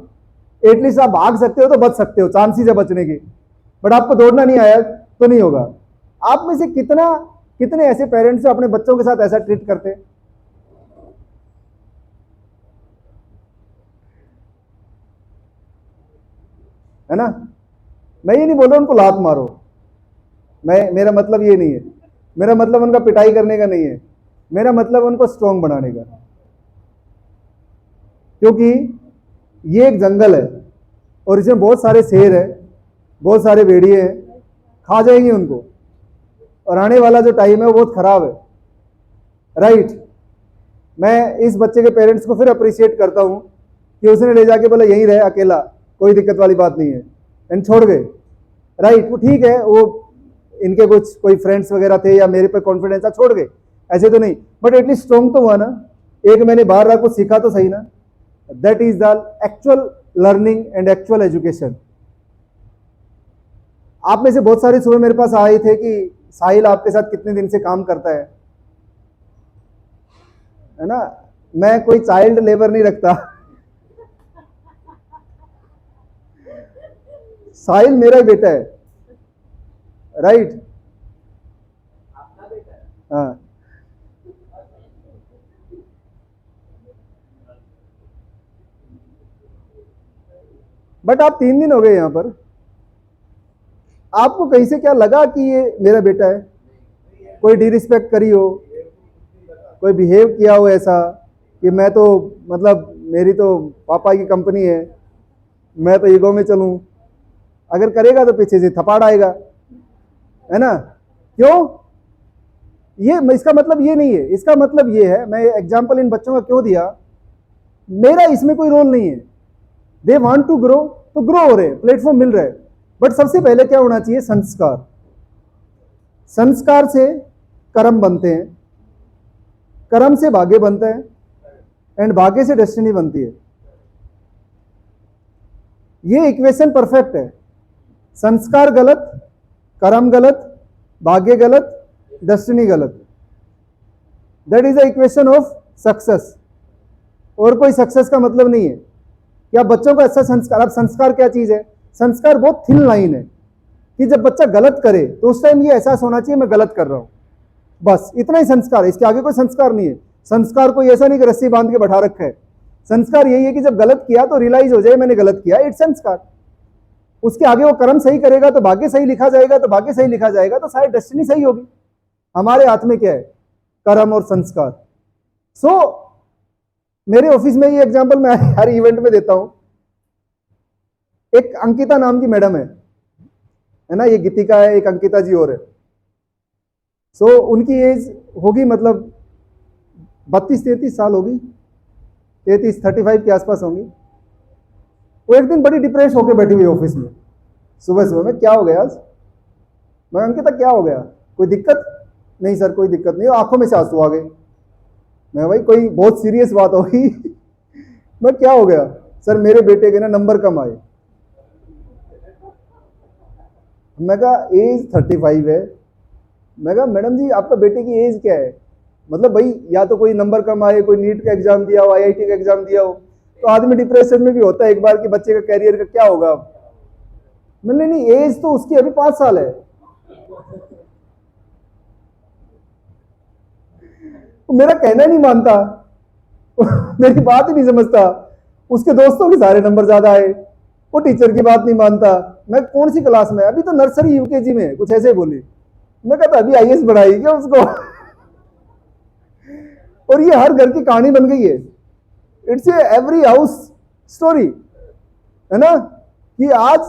एटलीस्ट आप भाग सकते हो तो बच सकते हो, चांसेस है बचने की, बट आपको दौड़ना नहीं आया तो नहीं होगा। आप में से कितने ऐसे पेरेंट्स अपने बच्चों के साथ ऐसा ट्रीट करते हैं? है ना? मैं ये नहीं बोल रहा उनको लात मारो, मेरा मतलब ये नहीं है, मेरा मतलब उनका पिटाई करने का नहीं है, मेरा मतलब उनको स्ट्रांग बनाने का। क्योंकि ये एक जंगल है और इसमें बहुत सारे शेर है, बहुत सारे भेड़िए हैं, खा जाएंगे उनको, और आने वाला जो टाइम है वो बहुत खराब है, राइट? मैं इस बच्चे के पेरेंट्स को फिर अप्रिशिएट करता हूं कि उसने ले जाके बोला यहीं रहे अकेला, कोई दिक्कत वाली बात नहीं है, एंड छोड़ गए, राइट? वो ठीक है, वो इनके कुछ कोई फ्रेंड्स वगैरह थे या मेरे पे कॉन्फिडेंस था, छोड़ गए, ऐसे तो नहीं, बट एटलीस्ट स्ट्रॉन्ग तो हुआ ना, एक मैंने बाहर रहा कुछ सीखा तो सही ना। That is the actual learning and actual education. आप में से बहुत सारे सुबह मेरे पास आए थे कि साहिल आपके साथ कितने दिन से काम करता है ना? मैं कोई चाइल्ड लेबर नहीं रखता, साहिल मेरा ही बेटा है, राइट? हाँ, बट आप 3 दिन हो गए यहां पर, आपको कहीं से क्या लगा कि ये मेरा बेटा है? कोई डिरिस्पेक्ट करी हो, कोई बिहेव किया हो ऐसा कि मैं तो मतलब मेरी तो पापा की कंपनी है, मैं तो ईगो में चलूं? अगर करेगा तो पीछे से थप्पड़ आएगा, है ना? क्यों? ये इसका मतलब ये नहीं है, इसका मतलब ये है, मैं एग्जांपल इन बच्चों का क्यों दिया, मेरा इसमें कोई रोल नहीं है, दे वांट टू ग्रो तो ग्रो हो रहे, प्लेटफॉर्म मिल रहा है, बट सबसे पहले क्या होना चाहिए? संस्कार। संस्कार से कर्म बनते हैं, कर्म से भाग्य बनता है, एंड भाग्य से डेस्टिनी बनती है। ये इक्वेशन परफेक्ट है। संस्कार गलत, कर्म गलत, भाग्य गलत, डेस्टिनी गलत, that is the equation of success. और कोई सक्सेस का मतलब नहीं है कि आप बच्चों को ऐसा संस्कार, अब संस्कार क्या चीज है? संस्कार बहुत थिन लाइन है कि जब बच्चा गलत करे तो उस टाइम ये एहसास होना चाहिए मैं गलत कर रहा हूं, बस इतना ही संस्कार है, इसके आगे कोई संस्कार नहीं है। संस्कार कोई ऐसा नहीं कि रस्सी बांध के बैठा रखा है, संस्कार यही है कि जब गलत किया तो रियलाइज हो जाए मैंने गलत किया, इट्स संस्कार। उसके आगे वो कर्म सही करेगा तो भाग्य सही लिखा जाएगा, तो भाग्य सही लिखा जाएगा तो शायद डेस्टिनी सही होगी। हमारे हाथ में क्या है? कर्म और संस्कार। सो मेरे ऑफिस में ये एग्जांपल मैं हर इवेंट में देता हूं। एक अंकिता नाम की मैडम है ना, ये गीतिका है, एक अंकिता जी और है। सो उनकी एज होगी मतलब 32-33 साल होगी, 33-35 के आसपास होंगी। वो एक दिन बड़ी डिप्रेस होकर बैठी हुई ऑफिस में, सुबह सुबह में, क्या हो गया आज? मैं अंकिता क्या हो गया, कोई दिक्कत? नहीं सर कोई दिक्कत नहीं। आंखों में से आंसू आ गए। मैं भाई कोई बहुत सीरियस बात होगी। मैं क्या हो गया? सर मेरे बेटे के ना नंबर कम आए। मैं कहा एज 35 है। मैं कहा मैडम जी आपका बेटे की एज क्या है? मतलब भाई या तो कोई नंबर कम आए, कोई नीट का एग्जाम दिया हो, आईआईटी का एग्जाम दिया हो, तो आदमी डिप्रेशन में भी होता है एक बार कि बच्चे का कैरियर का क्या होगा। मैंने नहीं, एज तो उसकी अभी 5 साल है। मेरा कहना नहीं मानता। मेरी बात ही नहीं समझता। उसके दोस्तों के सारे नंबर ज्यादा आए, वो टीचर की बात नहीं मानता। मैं कौन सी क्लास में? अभी तो नर्सरी यूकेजी में, कुछ ऐसे बोली। मैं कहता अभी आईएएस बढ़ाई क्या उसको? और ये हर घर की कहानी बन गई है। It's a every house story, है ना? कि आज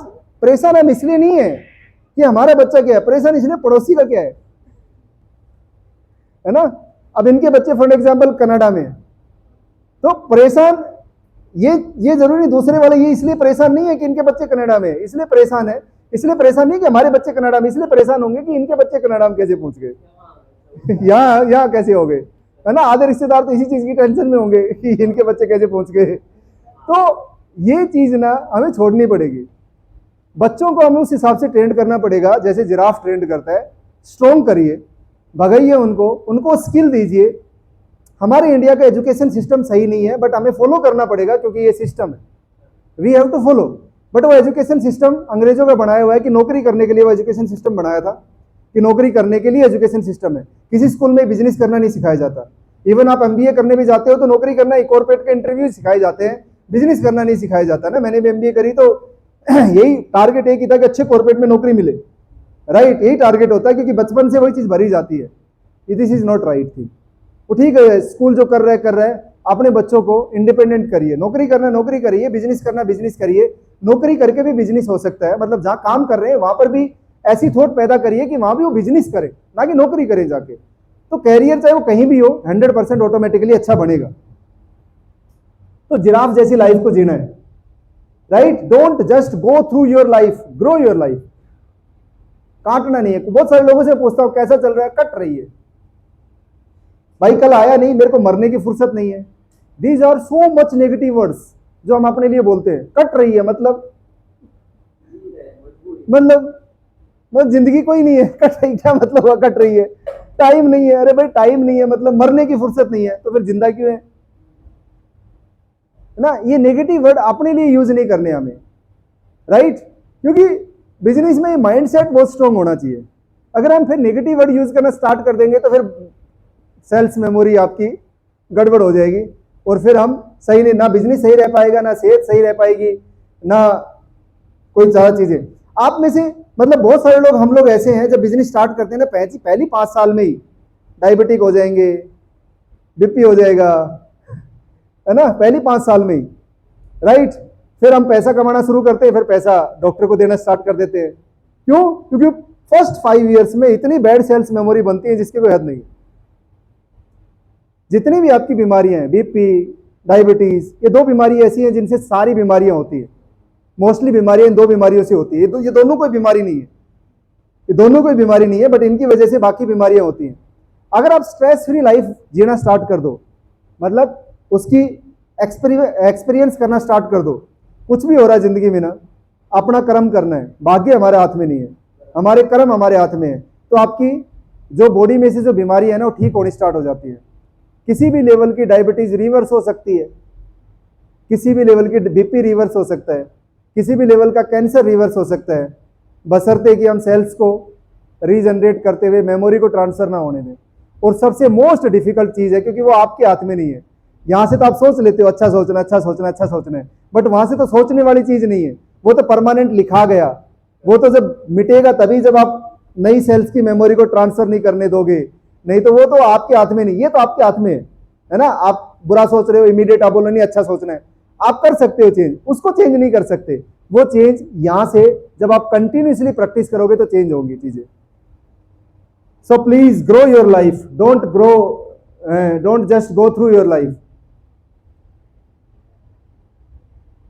परेशान हम इसलिए नहीं है कि हमारा बच्चा क्या है, परेशान इसलिए पड़ोसी का क्या है ना? अब इनके बच्चे फॉर एग्जाम्पल कनाडा में, तो परेशान ये जरूरी दूसरे वाले ये इसलिए परेशान नहीं है कि इनके बच्चे कनाडा में, इसलिए परेशान है, इसलिए परेशान नहीं कि हमारे बच्चे कनाडा में, इसलिए परेशान होंगे कि इनके बच्चे कनाडा में कैसे पहुंच गए। यहाँ कैसे हो गए, है ना? आधे रिश्तेदार तो इसी चीज की टेंशन में होंगे कि इनके बच्चे कैसे पहुंच गए। तो ये चीज ना हमें छोड़नी पड़ेगी। बच्चों को हमें उस हिसाब से ट्रेंड करना पड़ेगा जैसे जिराफ ट्रेंड करता है। स्ट्रॉन्ग करिए, भगाइए उनको स्किल दीजिए। हमारे इंडिया का एजुकेशन सिस्टम सही नहीं है, बट हमें फॉलो करना पड़ेगा क्योंकि ये सिस्टम है, we have to follow. But वो एजुकेशन सिस्टम अंग्रेजों का बनाया हुआ है कि नौकरी करने के लिए वो एजुकेशन सिस्टम बनाया था, कि नौकरी करने के लिए एजुकेशन सिस्टम है। किसी स्कूल में बिजनेस करना नहीं सिखाया जाता। इवन आप एमबीए करने भी जाते हो तो नौकरी करना, कॉर्पोरेट के इंटरव्यू सिखाए जाते हैं, बिजनेस करना नहीं सिखाया जाता ना। मैंने भी एमबीए करी तो यही टारगेट एक ही था कि अच्छे कॉर्पोरेट में नौकरी मिले, राइट? यही टारगेट होता है क्योंकि बचपन से वही चीज भरी जाती है। This is not right thing. वो ठीक है, स्कूल जो कर रहा है, अपने बच्चों को इंडिपेंडेंट करिए। नौकरी करना नौकरी करिए, बिजनेस करना बिजनेस करिए। नौकरी करके भी बिजनेस हो सकता है, मतलब जहां काम कर रहे हैं वहां पर भी ऐसी थॉट पैदा करिए कि वहां भी वो बिजनेस करे, ना कि नौकरी करे जाके। तो कैरियर चाहे वो कहीं भी हो 100% ऑटोमेटिकली अच्छा बनेगा। तो जिराफ जैसी लाइफ को जीना है, right? Don't just go through your life, grow your life. काटना नहीं है। बहुत सारे लोगों से पूछता हूं कैसा चल रहा है, कट रही है भाई, कल आया नहीं, मेरे को मरने की फुर्सत नहीं है। These are so much negative words जो हम अपने लिए बोलते हैं। कट रही है मतलब जिंदगी कोई नहीं है। कट रही क्या मतलब हुआ? कट रही है, टाइम नहीं है। अरे भाई टाइम नहीं है मतलब मरने की फुर्सत नहीं है, तो फिर जिंदा क्यों है ना? ये नेगेटिव वर्ड अपने लिए यूज नहीं करने हमें, राइट? क्योंकि बिजनेस में माइंडसेट बहुत स्ट्रांग होना चाहिए। अगर हम फिर नेगेटिव वर्ड यूज करना स्टार्ट कर देंगे तो फिर सेल्स मेमोरी आपकी गड़बड़ हो जाएगी, और फिर हम सही नहीं, ना बिजनेस सही रह पाएगा, ना सेहत सही रह पाएगी, ना कोई ज्यादा चीजें। आप में से मतलब बहुत सारे लोग, हम लोग ऐसे हैं जब बिजनेस स्टार्ट करते हैं ना, पहली 5 साल में ही डायबिटिक हो जाएंगे, बीपी हो जाएगा, है ना? पहली 5 साल में ही, राइट? फिर हम पैसा कमाना शुरू करते हैं, फिर पैसा डॉक्टर को देना स्टार्ट कर देते हैं। क्यों? क्योंकि फर्स्ट 5 ईयर्स में इतनी बैड सेल्स मेमोरी बनती है जिसकी कोई हद नहीं। जितनी भी आपकी बीमारियां हैं, बीपी, डायबिटीज, ये 2 बीमारी ऐसी हैं जिनसे सारी बीमारियां होती है। मोस्टली बीमारियां इन 2 बीमारियों से होती है। ये दोनों कोई बीमारी नहीं है, ये दोनों कोई बीमारी नहीं है, बट इनकी वजह से बाकी बीमारियां होती हैं। अगर आप स्ट्रेस फ्री लाइफ जीना स्टार्ट कर दो, मतलब उसकी एक्सपीरियंस करना स्टार्ट कर दो, कुछ भी हो रहा है जिंदगी में ना, अपना कर्म करना है। भाग्य हमारे हाथ में नहीं है, हमारे कर्म हमारे हाथ में है। तो आपकी जो बॉडी में से जो बीमारी है ना, वो ठीक होनी स्टार्ट हो जाती है। किसी भी लेवल की डायबिटीज रिवर्स हो सकती है, किसी भी लेवल की बीपी रिवर्स हो सकता है, किसी भी लेवल का कैंसर रिवर्स हो सकता है, बशर्ते कि हम सेल्स को रीजनरेट करते हुए मेमोरी को ट्रांसफर ना होने दें। और सबसे मोस्ट डिफिकल्ट चीज है, क्योंकि वो आपके हाथ में नहीं है। यहां से तो आप सोच लेते हो अच्छा सोचना, अच्छा सोचना, अच्छा सोचना है, बट वहां से तो सोचने वाली चीज नहीं है, वो तो परमानेंट लिखा गया। वो तो जब मिटेगा तभी, जब आप नई सेल्स की मेमोरी को ट्रांसफर नहीं करने दोगे, नहीं तो वो तो आपके हाथ में नहीं। ये तो आपके हाथ में है ना? आप बुरा सोच रहे हो, इमीडिएट आप बोलो नहीं अच्छा सोचना है, आप कर सकते हो चेंज, उसको चेंज नहीं कर सकते। वो चेंज यहां से जब आप कंटिन्यूसली प्रैक्टिस करोगे तो चेंज होंगी चीजें। So please grow your life, don't just go through your life.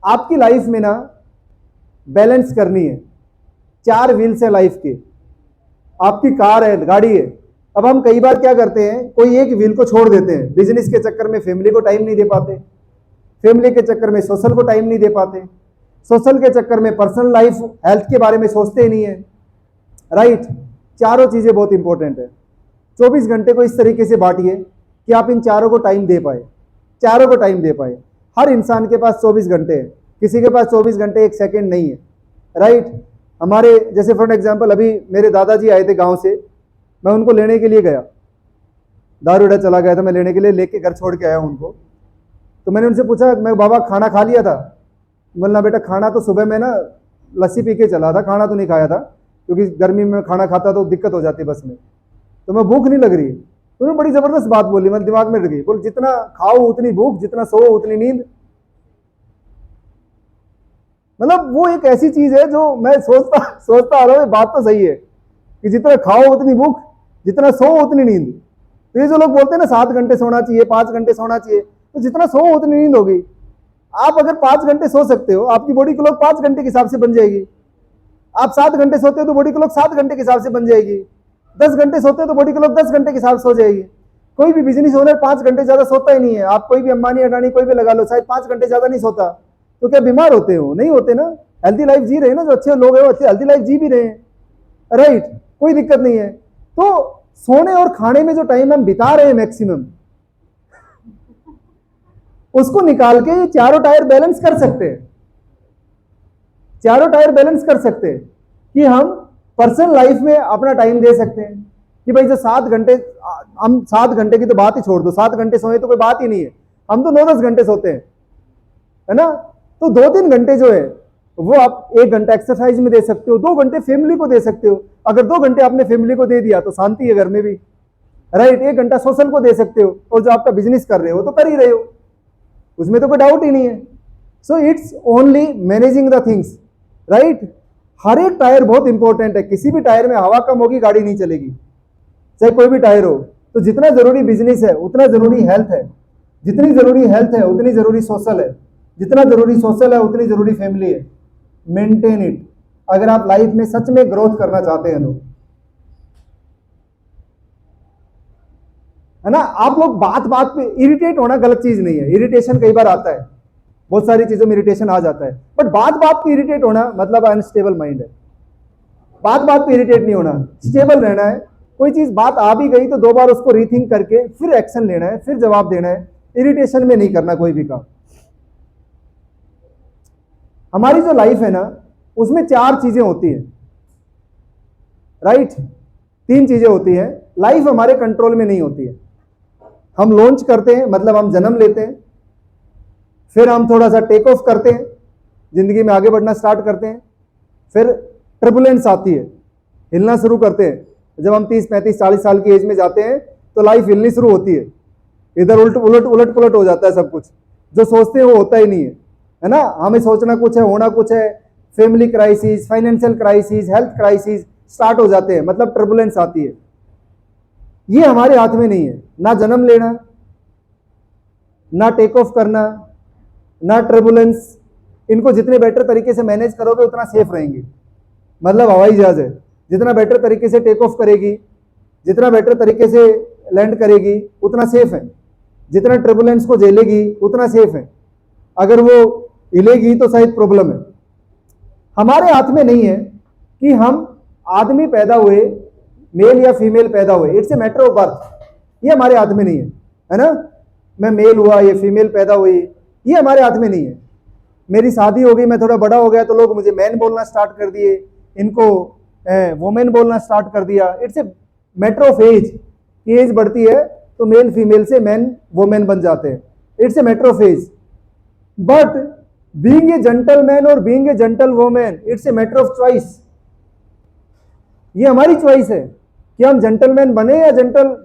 आपकी लाइफ में ना बैलेंस करनी है। 4 व्हील्स है लाइफ के, आपकी कार है, गाड़ी है। अब हम कई बार क्या करते हैं, कोई एक व्हील को छोड़ देते हैं, बिजनेस के चक्कर में फैमिली को टाइम नहीं दे पाते, फैमिली के चक्कर में सोशल को टाइम नहीं दे पाते, सोशल के चक्कर में पर्सनल लाइफ हेल्थ के बारे में सोचते ही नहीं है, राइट। चारों चीजें बहुत इंपॉर्टेंट है। 24 घंटे को इस तरीके से बांटिए कि आप इन चारों को टाइम दे पाए, चारों को टाइम दे पाए। हर इंसान के पास 24 घंटे है, किसी के पास 24 घंटे 1 सेकेंड नहीं है, राइट। हमारे जैसे फॉर एग्जाम्पल अभी मेरे दादाजी आए थे गांव से, मैं उनको लेने के लिए गया, दारूडा चला गया था, मैं लेने के लिए लेके घर छोड़ के आया उनको। तो मैंने उनसे पूछा, मैं बाबा खाना खा लिया था? बोलना बेटा खाना तो सुबह में ना लस्सी पी के चला था, खाना तो नहीं खाया था, क्योंकि गर्मी में खाना खाता तो दिक्कत हो जाती बस में, तो मैं भूख नहीं लग रही। तो उन्होंने बड़ी जबरदस्त बात बोली, मैं दिमाग में रह गई। बोल जितना खाओ उतनी भूख, जितना सो उतनी नींद। मतलब वो एक ऐसी चीज है जो मैं सोचता आ रहा हूँ, बात तो सही है कि जितना खाओ उतनी भूख, जितना सो उतनी नींद। तो ये जो लोग बोलते हैं ना 7 घंटे सोना चाहिए, 5 घंटे सोना चाहिए, तो जितना सो उतनी नींद होगी। आप अगर 5 घंटे सो सकते हो, आपकी बॉडी क्लॉक 5 घंटे के हिसाब से बन जाएगी। आप 7 घंटे सोते हो तो बॉडी क्लॉक 7 घंटे के हिसाब से बन जाएगी। 10 घंटे सोते हो तो बॉडी क्लॉक 10 घंटे के हिसाब से सो जाएगी। कोई भी बिजनेस ओनर 5 घंटे ज्यादा सोता ही नहीं है। आप कोई भी अंबानी अडानी कोई भी लगा लो, शायद 5 घंटे ज्यादा नहीं सोता। तो क्या बीमार होते हो? नहीं होते ना, हेल्दी लाइफ जी रहे हैं ना। जो अच्छे लोग हैं वो अच्छे हेल्दी लाइफ जी भी रहे हैं, राइट, कोई दिक्कत नहीं है। तो सोने और खाने में जो टाइम हम बिता रहे हैं मैक्सिमम, उसको निकाल के ये चारों टायर बैलेंस कर सकते हैं, चारों टायर बैलेंस कर सकते हैं कि हम पर्सनल लाइफ में अपना टाइम दे सकते हैं। कि भाई जो 7 घंटे, हम 7 घंटे की तो बात ही छोड़ दो, 7 घंटे सोए तो कोई बात ही नहीं है, हम तो 9-10 घंटे सोते हैं, है ना। तो 2-3 घंटे जो है वो आप 1 घंटा एक्सरसाइज में दे सकते हो, 2 घंटे फैमिली को दे सकते हो। अगर 2 घंटे आपने फैमिली को दे दिया तो शांति है घर में भी, राइट। 1 घंटा सोशल को दे सकते हो, और जो आपका बिजनेस कर रहे हो तो कर ही रहे हो, उसमें तो कोई डाउट ही नहीं है। So it's only managing the things, right. हर एक टायर बहुत इंपॉर्टेंट है। किसी भी टायर में हवा कम होगी गाड़ी नहीं चलेगी, चाहे कोई भी टायर हो। तो जितना जरूरी बिजनेस है उतना जरूरी हेल्थ है, जितनी जरूरी हेल्थ है उतनी जरूरी सोशल है, जितना जरूरी सोशल है उतनी जरूरी फैमिली है। मेंटेन इट, अगर आप लाइफ में सच में ग्रोथ करना चाहते हैं तो, है ना। आप लोग बात बात पे इरिटेट होना गलत चीज नहीं है, इरिटेशन कई बार आता है, बहुत सारी चीजों में इरिटेशन आ जाता है, बट बात बात पे इरिटेट होना मतलब अनस्टेबल माइंड है। बात बात पे इरिटेट नहीं होना, स्टेबल रहना है। कोई चीज बात आ भी गई तो 2 बार उसको रीथिंक करके फिर एक्शन लेना है, फिर जवाब देना है। इरिटेशन में नहीं करना कोई भी काम। हमारी जो लाइफ है ना उसमें 4 चीजें होती है, राइट। 3 चीजें होती है। लाइफ हमारे कंट्रोल में नहीं होती है। हम लॉन्च करते हैं, मतलब हम जन्म लेते हैं, फिर हम थोड़ा सा टेक ऑफ करते हैं, जिंदगी में आगे बढ़ना स्टार्ट करते हैं, फिर टर्बुलेंस आती है, हिलना शुरू करते हैं। जब हम 30, 35, 40 साल की एज में जाते हैं तो लाइफ हिलनी शुरू होती है, इधर उलट पुलट हो जाता है सब कुछ, जो सोचते हैं वो होता ही नहीं है ना। हमें सोचना कुछ है, होना कुछ है। Family crisis, financial crisis, health crisis start हो जाते हैं, मतलब टर्बुलेंस आती है। ये हमारे हाथ में नहीं है, ना जन्म लेना, ना टेक ऑफ करना, ना टर्बुलेंस। इनको जितने बेटर तरीके से मैनेज करोगे उतना सेफ रहेंगे। मतलब हवाई जहाज है, जितना बेटर तरीके से टेक ऑफ करेगी, जितना बेटर तरीके से लैंड करेगी उतना सेफ है, जितना टर्बुलेंस को झेलेगी उतना सेफ है। अगर वो हिलेगी तो शायद प्रॉब्लम है। हमारे हाथ में नहीं है कि हम आदमी पैदा हुए, मेल या फीमेल पैदा हुए, it's a matter of birth. ये हमारे हाथ में नहीं है ना। मैं मेल हुआ या फीमेल पैदा हुई, ये हमारे हाथ में नहीं है। मेरी शादी हो गई, मैं थोड़ा बड़ा हो गया तो लोग मुझे मैन बोलना स्टार्ट कर दिए, इनको वोमेन बोलना स्टार्ट कर दिया। It's a matter of age, की एज बढ़ती है तो मेल फीमेल से मैन वोमेन बन जाते हैं। It's a matter of age. But being a gentleman और being a gentle women, it's a matter of choice. ये हमारी चॉइस है कि हम जेंटलमैन बने या जेंटल,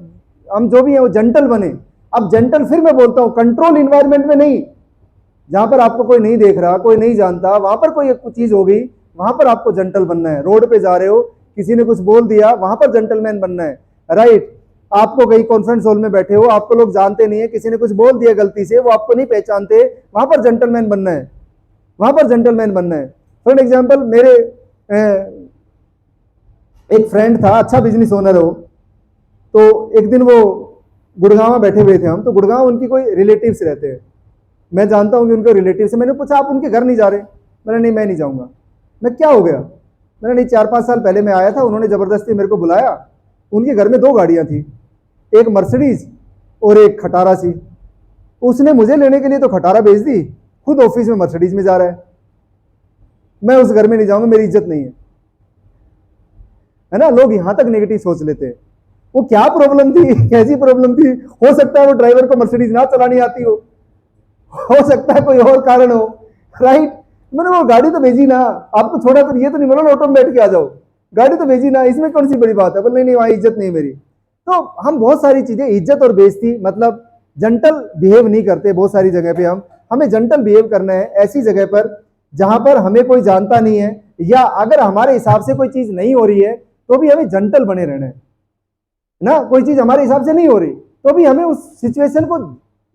हम जो भी है वो जेंटल बने। अब जेंटल फिर मैं बोलता हूं कंट्रोल इन्वायरमेंट में नहीं, जहां पर आपको कोई नहीं देख रहा, कोई नहीं जानता, वहां पर कोई एक चीज हो गई, वहां पर आपको जेंटल बनना है। रोड पे जा रहे हो, किसी ने कुछ बोल दिया, वहां पर जेंटलमैन बनना है। राइट। आपको कहीं कॉन्फ्रेंस हॉल में बैठे हो, आपको लोग जानते नहीं है, किसी ने कुछ बोल दिया गलती से, वो आपको नहीं पहचानते, वहां पर जेंटलमैन बनना है, वहां पर जेंटलमैन बनना है। फॉर एग्जाम्पल, मेरे एक फ्रेंड था, अच्छा बिजनेस ओनर हो, तो एक दिन वो गुड़गांव बैठे हुए थे हम, तो गुड़गांव उनकी कोई रिलेटिव्स रहते हैं, मैं जानता हूँ कि उनके रिलेटिव से। मैंने पूछा आप उनके घर नहीं जा रहे? मैंने नहीं, मैं नहीं जाऊंगा। मैं क्या हो गया? मैंने नहीं, 4-5 साल पहले मैं आया था, उन्होंने जबरदस्ती मेरे को बुलाया, उनके घर में 2 गाड़ियां थी, एक मर्सिडीज और एक खटारा सी। उसने मुझे लेने के लिए तो खटारा भेज दी, खुद ऑफिस में मर्सिडीज में जा रहा है। मैं उस घर में नहीं जाऊंगा, मेरी इज्जत नहीं है ना। लोग यहां तक नेगेटिव सोच लेते हैं। वो क्या प्रॉब्लम थी, कैसी प्रॉब्लम थी? हो सकता है वो ड्राइवर को मर्सिडीज ना चलानी आती हो सकता है कोई और कारण हो, राइट। मैंने वो गाड़ी तो भेजी ना, आपको छोड़ा तो ये तो नहीं बोला ऑटो में बैठ के आ जाओ, गाड़ी तो भेजी ना, इसमें कौन सी बड़ी बात है? बोले नहीं नहीं, वहां इज्जत नहीं मेरी। तो हम बहुत सारी चीजें, इज्जत और बेइज्जती, मतलब जंटल बिहेव नहीं करते बहुत सारी जगह पे। हमें जंटल बिहेव करना है ऐसी जगह पर जहां पर हमें कोई जानता नहीं है, या अगर हमारे हिसाब से कोई चीज नहीं हो रही है तो भी हमें जंटल बने रहना है ना। कोई चीज हमारे हिसाब से नहीं हो रही तो भी हमें उस सिचुएशन को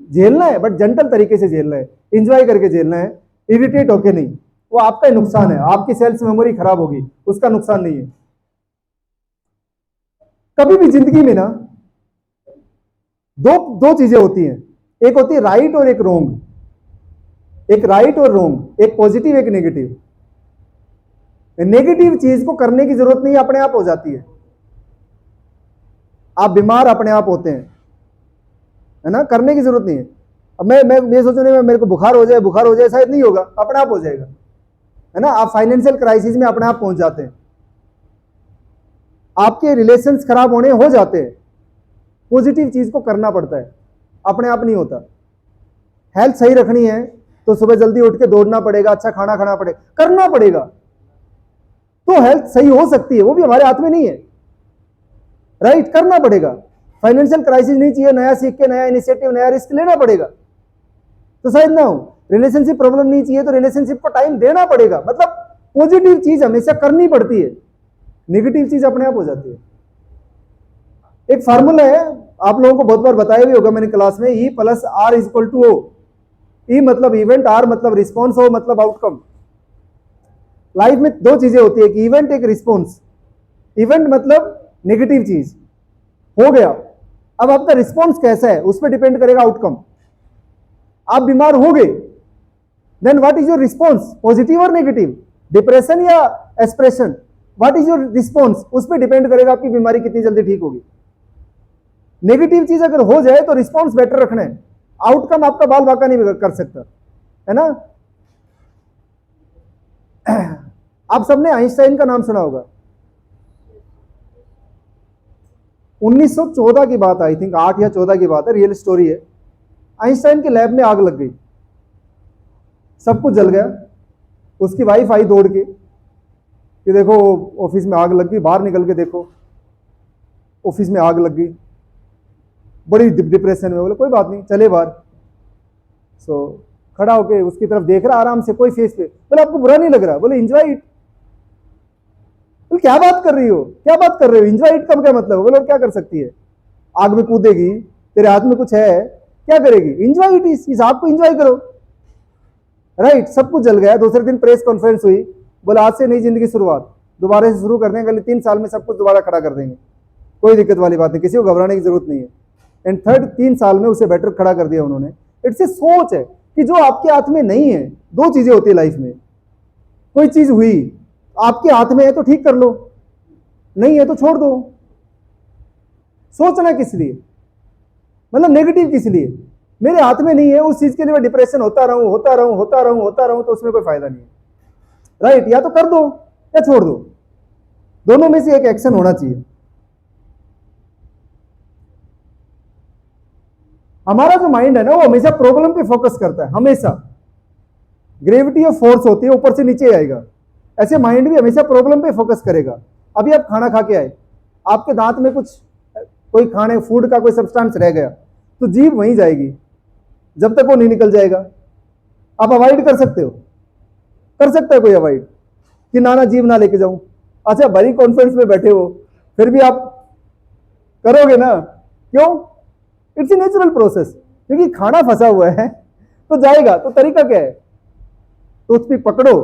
झेलना है, बट जंटल तरीके से झेलना है, इंजॉय करके झेलना है, इरिटेट होके नहीं। वो आपका ही नुकसान है, आपकी सेल्स मेमोरी खराब होगी, उसका नुकसान नहीं है। कभी भी जिंदगी में ना दो चीजें होती हैं, एक होती है राइट और एक रॉन्ग, एक राइट और रॉन्ग, एक पॉजिटिव एक नेगेटिव। नेगेटिव चीज को करने की जरूरत नहीं, अपने आप हो जाती है। आप बीमार अपने आप होते हैं, है ना, करने की जरूरत नहीं है। अब मैं सोचू नहीं, मेरे को बुखार हो जाए, शायद नहीं होगा, अपने आप हो जाएगा, है ना। आप फाइनेंशियल क्राइसिस में अपने आप पहुंच जाते हैं, आपके रिलेशंस खराब होने हो जाते हैं। पॉजिटिव चीज को करना पड़ता है, अपने आप नहीं होता। हेल्थ सही रखनी है तो सुबह जल्दी उठ के दौड़ना पड़ेगा, अच्छा खाना खाना पड़ेगा, करना पड़ेगा, तो हेल्थ सही हो सकती है। वो भी हमारे हाथ में नहीं है, राइट, करना पड़ेगा। फाइनेंशियल क्राइसिस नहीं चाहिए, नया सीख के, नया इनिशिएटिव, नया रिस्क लेना पड़ेगा, तो शायद ना हो। रिलेशनशिप प्रॉब्लम नहीं चाहिए तो रिलेशनशिप को टाइम देना पड़ेगा। मतलब पॉजिटिव चीज हमेशा करनी पड़ती है, नेगेटिव चीज अपने आप हो जाती है। एक फार्मूला है, आप लोगों को बहुत बार बताया भी होगा मैंने क्लास में, E + R = O। E मतलब इवेंट, R मतलब रिस्पॉन्स, O मतलब आउटकम। लाइफ में 2 चीजें होती है, एक इवेंट एक रिस्पॉन्स। इवेंट मतलब नेगेटिव चीज हो गया, अब आपका रिस्पॉन्स कैसा है उस पर डिपेंड करेगा आउटकम। आप बीमार हो गए, then what is your response, positive और नेगेटिव, डिप्रेशन या aspiration, what is your response, उस पर डिपेंड करेगा आपकी बीमारी कितनी जल्दी ठीक होगी। नेगेटिव चीज अगर हो जाए तो रिस्पॉन्स बेटर रखना है, आउटकम आपका बाल बाका नहीं कर सकता, है ना। आप सबने आइंस्टाइन का नाम सुना होगा। 1914 की बात, आई थिंक 8 या 14 की बात है, रियल स्टोरी है। आइंस्टाइन के लैब में आग लग गई, सब कुछ जल गया। उसकी वाइफ आई दौड़ के कि देखो ऑफिस में आग लग गई, बाहर निकल के देखो ऑफिस में आग लग गई, बड़ी डिप्रेशन में। बोले कोई बात नहीं, चले बाहर। खड़ा होके उसकी तरफ देख रहा आराम से, कोई फेस पे। बोले आपको बुरा नहीं लग रहा? बोले एंजॉय इट। बोले क्या बात कर रही हो, क्या बात कर रहे हो, एंजॉय इट का क्या मतलब? बोले क्या कर सकती है, आग में कूदेगी, तेरे हाथ में कुछ है, क्या करेगी? एंजॉय इट, इस आग को एंजॉय करो, राइट। सब कुछ जल गया। दूसरे दिन प्रेस कॉन्फ्रेंस हुई, बोला आज से नई जिंदगी शुरुआत, दोबारा से शुरू कर देंगे, अगले 3 साल में सब कुछ दोबारा खड़ा कर देंगे, कोई दिक्कत वाली बात नहीं, किसी को घबराने की जरूरत नहीं है। एंड 3 साल में उसे बेटर खड़ा कर दिया उन्होंने। इट्स ए सोच है कि जो आपके हाथ में नहीं है। 2 चीजें होती है लाइफ में, कोई चीज हुई आपके हाथ में है तो ठीक कर लो, नहीं है तो छोड़ दो। सोचना किस लिए, मतलब नेगेटिव किस लिए? मेरे हाथ में नहीं है, उस चीज के लिए मैं डिप्रेशन होता रहूं, तो उसमें कोई फायदा नहीं है, राइट। या तो कर दो या छोड़ दो, दोनों में से एक एक्शन होना चाहिए। हमारा जो माइंड है ना, वो हमेशा प्रॉब्लम पे फोकस करता है, हमेशा। ग्रेविटी ऑफ फोर्स होती है, ऊपर से नीचे आएगा, ऐसे माइंड भी हमेशा प्रॉब्लम पे फोकस करेगा। अभी आप खाना खा के आए, आपके दांत में कुछ कोई खाने फूड का कोई सब्सटेंस रह गया, तो जीभ वहीं जाएगी जब तक वो नहीं निकल जाएगा। आप अवॉइड कर सकते हो, कर सकता है कोई अवॉइड कि ना जीभ ना लेके जाऊं? अच्छा, बड़ी कॉन्फ्रेंस में बैठे हो, फिर भी आप करोगे ना? क्यों? इट्स ए नेचुरल प्रोसेस, क्योंकि खाना फंसा हुआ है तो जाएगा। तो तरीका क्या है? टूथपिक पकड़ो,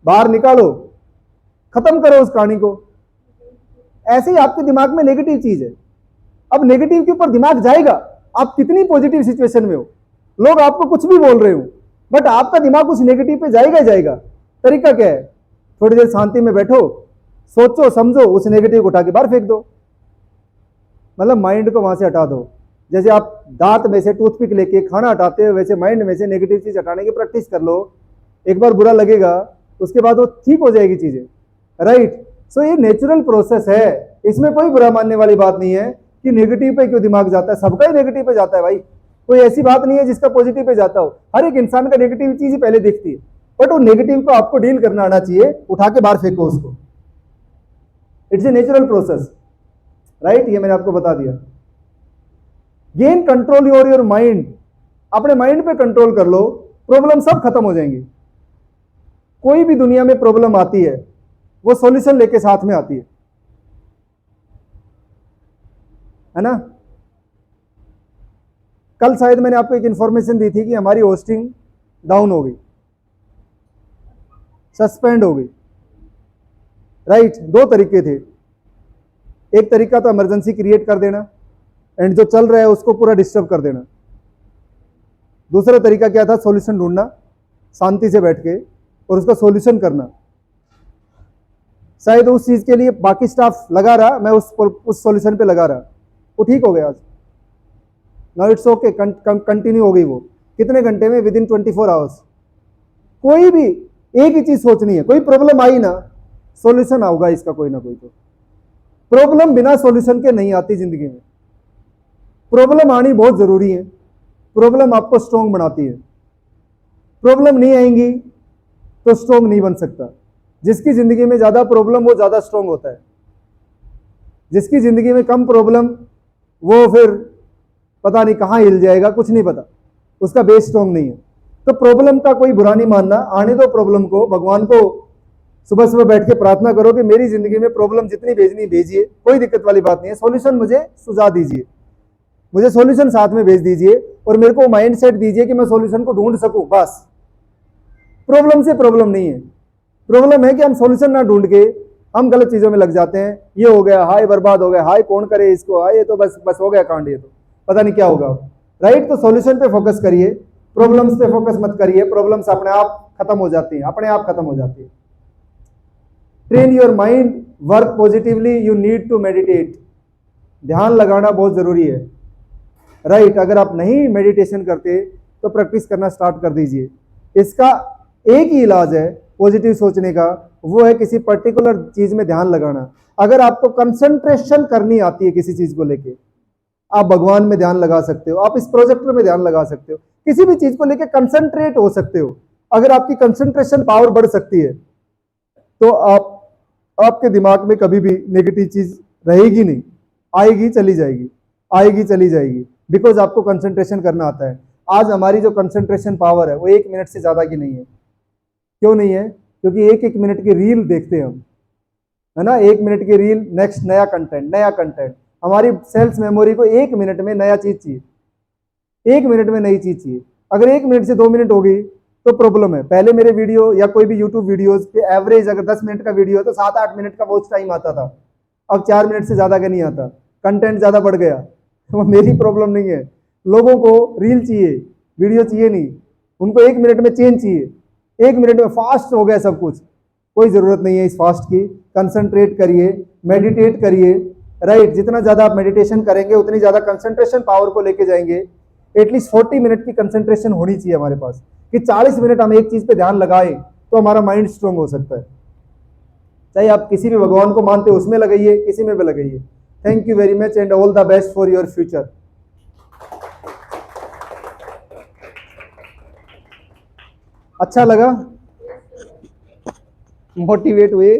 बाहर निकालो, खत्म करो उस कहानी को। ऐसे ही आपके दिमाग में नेगेटिव चीज है, अब नेगेटिव के ऊपर दिमाग जाएगा, आप कितनी पॉजिटिव सिचुएशन में हो, लोग आपको कुछ भी बोल रहे हो, बट आपका दिमाग उस नेगेटिव पे जाएगा ही जाएगा। तरीका क्या है? थोड़ी देर शांति में बैठो, सोचो समझो, उस नेगेटिव को उठा के बाहर फेंक दो, मतलब माइंड को वहां से हटा दो। जैसे आप दांत में से टूथपिक लेके खाना हटाते हो, वैसे माइंड में से नेगेटिव चीज हटाने की प्रैक्टिस कर लो। एक बार बुरा लगेगा, उसके बाद वो ठीक हो जाएगी चीजें, राइट? सो ये नेचुरल प्रोसेस है, इसमें कोई बुरा मानने वाली बात नहीं है कि नेगेटिव पे क्यों दिमाग जाता है। सबका ही नेगेटिव पे जाता है भाई, कोई ऐसी बात नहीं है जिसका पॉजिटिव पे जाता हो। हर एक इंसान का नेगेटिव चीज ही पहले दिखती है, बट वो नेगेटिव को आपको डील करना आना चाहिए, उठा के बाहर फेंको उसको। It's a natural process, right? ये मैंने आपको बता दिया। Gain control over your mind, अपने माइंड पे कंट्रोल कर लो, प्रॉब्लम सब खत्म हो जाएंगी। कोई भी दुनिया में प्रॉब्लम आती है, वो सॉल्यूशन लेके साथ में आती है ना? कल शायद मैंने आपको एक इंफॉर्मेशन दी थी कि हमारी होस्टिंग डाउन हो गई, सस्पेंड हो गई, राइट? दो तरीके थे, एक तरीका तो इमरजेंसी क्रिएट कर देना एंड जो चल रहा है उसको पूरा डिस्टर्ब कर देना। दूसरा तरीका क्या था? सॉल्यूशन ढूंढना शांति से बैठ के और उसका सॉल्यूशन करना। शायद उस चीज के लिए बाकी स्टाफ लगा रहा, मैं उस सॉल्यूशन पे लगा रहा, वो ठीक हो गया आज। नाउ इट्स ओके, कंटिन्यू हो गई वो। कितने घंटे में? With in 24 hours. कोई भी एक ही चीज सोचनी है, कोई प्रॉब्लम आई ना, सॉल्यूशन आऊगा इसका कोई ना कोई। तो प्रॉब्लम बिना सॉल्यूशन के नहीं आती जिंदगी में, प्रॉब्लम आनी बहुत जरूरी है, प्रॉब्लम आपको स्ट्रॉन्ग बनाती है। प्रॉब्लम नहीं आएंगी तो स्ट्रॉन्ग नहीं बन सकता। जिसकी जिंदगी में ज्यादा प्रॉब्लम वो ज्यादा स्ट्रॉन्ग होता है, जिसकी जिंदगी में कम प्रॉब्लम वो फिर पता नहीं कहां हिल जाएगा, कुछ नहीं पता, उसका बेस स्ट्रॉन्ग नहीं है। तो प्रॉब्लम का कोई बुरा नहीं मानना, आने दो प्रॉब्लम को। भगवान को सुबह सुबह बैठ के प्रार्थना करो कि मेरी जिंदगी में प्रॉब्लम जितनी भेजनी भेजिए, कोई दिक्कत वाली बात नहीं है, सॉल्यूशन मुझे सुझा दीजिए, मुझे सॉल्यूशन साथ में भेज दीजिए और मेरे को माइंड सेट दीजिए कि मैं सॉल्यूशन को ढूंढ सकूं। बस, प्रॉब्लम से प्रॉब्लम नहीं है, प्रॉब्लम है कि हम सॉल्यूशन ना ढूंढ के हम गलत चीजों में लग जाते हैं। ये हो गया, हाय बर्बाद हो गया, हाय कौन करे इसको, हाय ये तो बस बस हो गया कांड, ये तो पता नहीं क्या होगा, राइट? तो सॉल्यूशन पे फोकस करिए, प्रॉब्लम्स पे फोकस मत करिए। प्रॉब्लम्स अपने आप खत्म हो जाती हैं, अपने आप खत्म हो जाती है। Train your mind work positively, you need to meditate. ध्यान लगाना बहुत जरूरी है, राइट? अगर आप नहीं मेडिटेशन करते तो प्रैक्टिस करना स्टार्ट कर दीजिए। इसका एक ही इलाज है पॉजिटिव सोचने का, वो है किसी पर्टिकुलर चीज में ध्यान लगाना। अगर आपको कंसंट्रेशन करनी आती है किसी चीज को लेके, आप भगवान में ध्यान लगा सकते हो, आप इस प्रोजेक्टर में ध्यान लगा सकते हो, किसी भी चीज को लेके कंसंट्रेट हो सकते हो। अगर आपकी कंसंट्रेशन पावर बढ़ सकती है तो आपके दिमाग में कभी भी नेगेटिव चीज रहेगी नहीं, आएगी चली जाएगी, आएगी चली जाएगी, बिकॉज आपको कंसंट्रेशन करना आता है। आज हमारी जो कंसंट्रेशन पावर है वो 1 मिनट से ज्यादा की नहीं है। क्यों नहीं है? क्योंकि एक एक मिनट की रील देखते हैं हम, है ना? 1 मिनट की रील, नेक्स्ट नया कंटेंट, नया कंटेंट। हमारी सेल्स मेमोरी को 1 मिनट में नया चीज चाहिए, 1 मिनट में नई चीज चाहिए। अगर 1 मिनट से 2 मिनट हो गई तो प्रॉब्लम है। पहले मेरे वीडियो या कोई भी यूट्यूब वीडियोस पे एवरेज अगर 10 मिनट का वीडियो है तो 7-8 मिनट का वॉच टाइम आता था, अब 4 मिनट से ज्यादा का नहीं आता, कंटेंट ज्यादा बढ़ गया। वो मेरी प्रॉब्लम नहीं है, लोगों को रील चाहिए, वीडियो चाहिए नहीं, उनको 1 मिनट में चेंज चाहिए, 1 मिनट में फास्ट हो गया सब कुछ। कोई जरूरत नहीं है इस फास्ट की। कंसंट्रेट करिए, मेडिटेट करिए, राइट? जितना ज्यादा आप मेडिटेशन करेंगे उतनी ज्यादा कंसंट्रेशन पावर को लेके जाएंगे। एटलीस्ट 40 मिनट की कंसंट्रेशन होनी चाहिए हमारे पास, कि 40 मिनट हम एक चीज पे ध्यान लगाए तो हमारा माइंड स्ट्रांग हो सकता है। चाहे आप किसी भी भगवान को मानते हो उसमें लगाइए, किसी में भी लगाइए। Thank you very much and all the best for your future. अच्छा लगा? मोटिवेट हुए?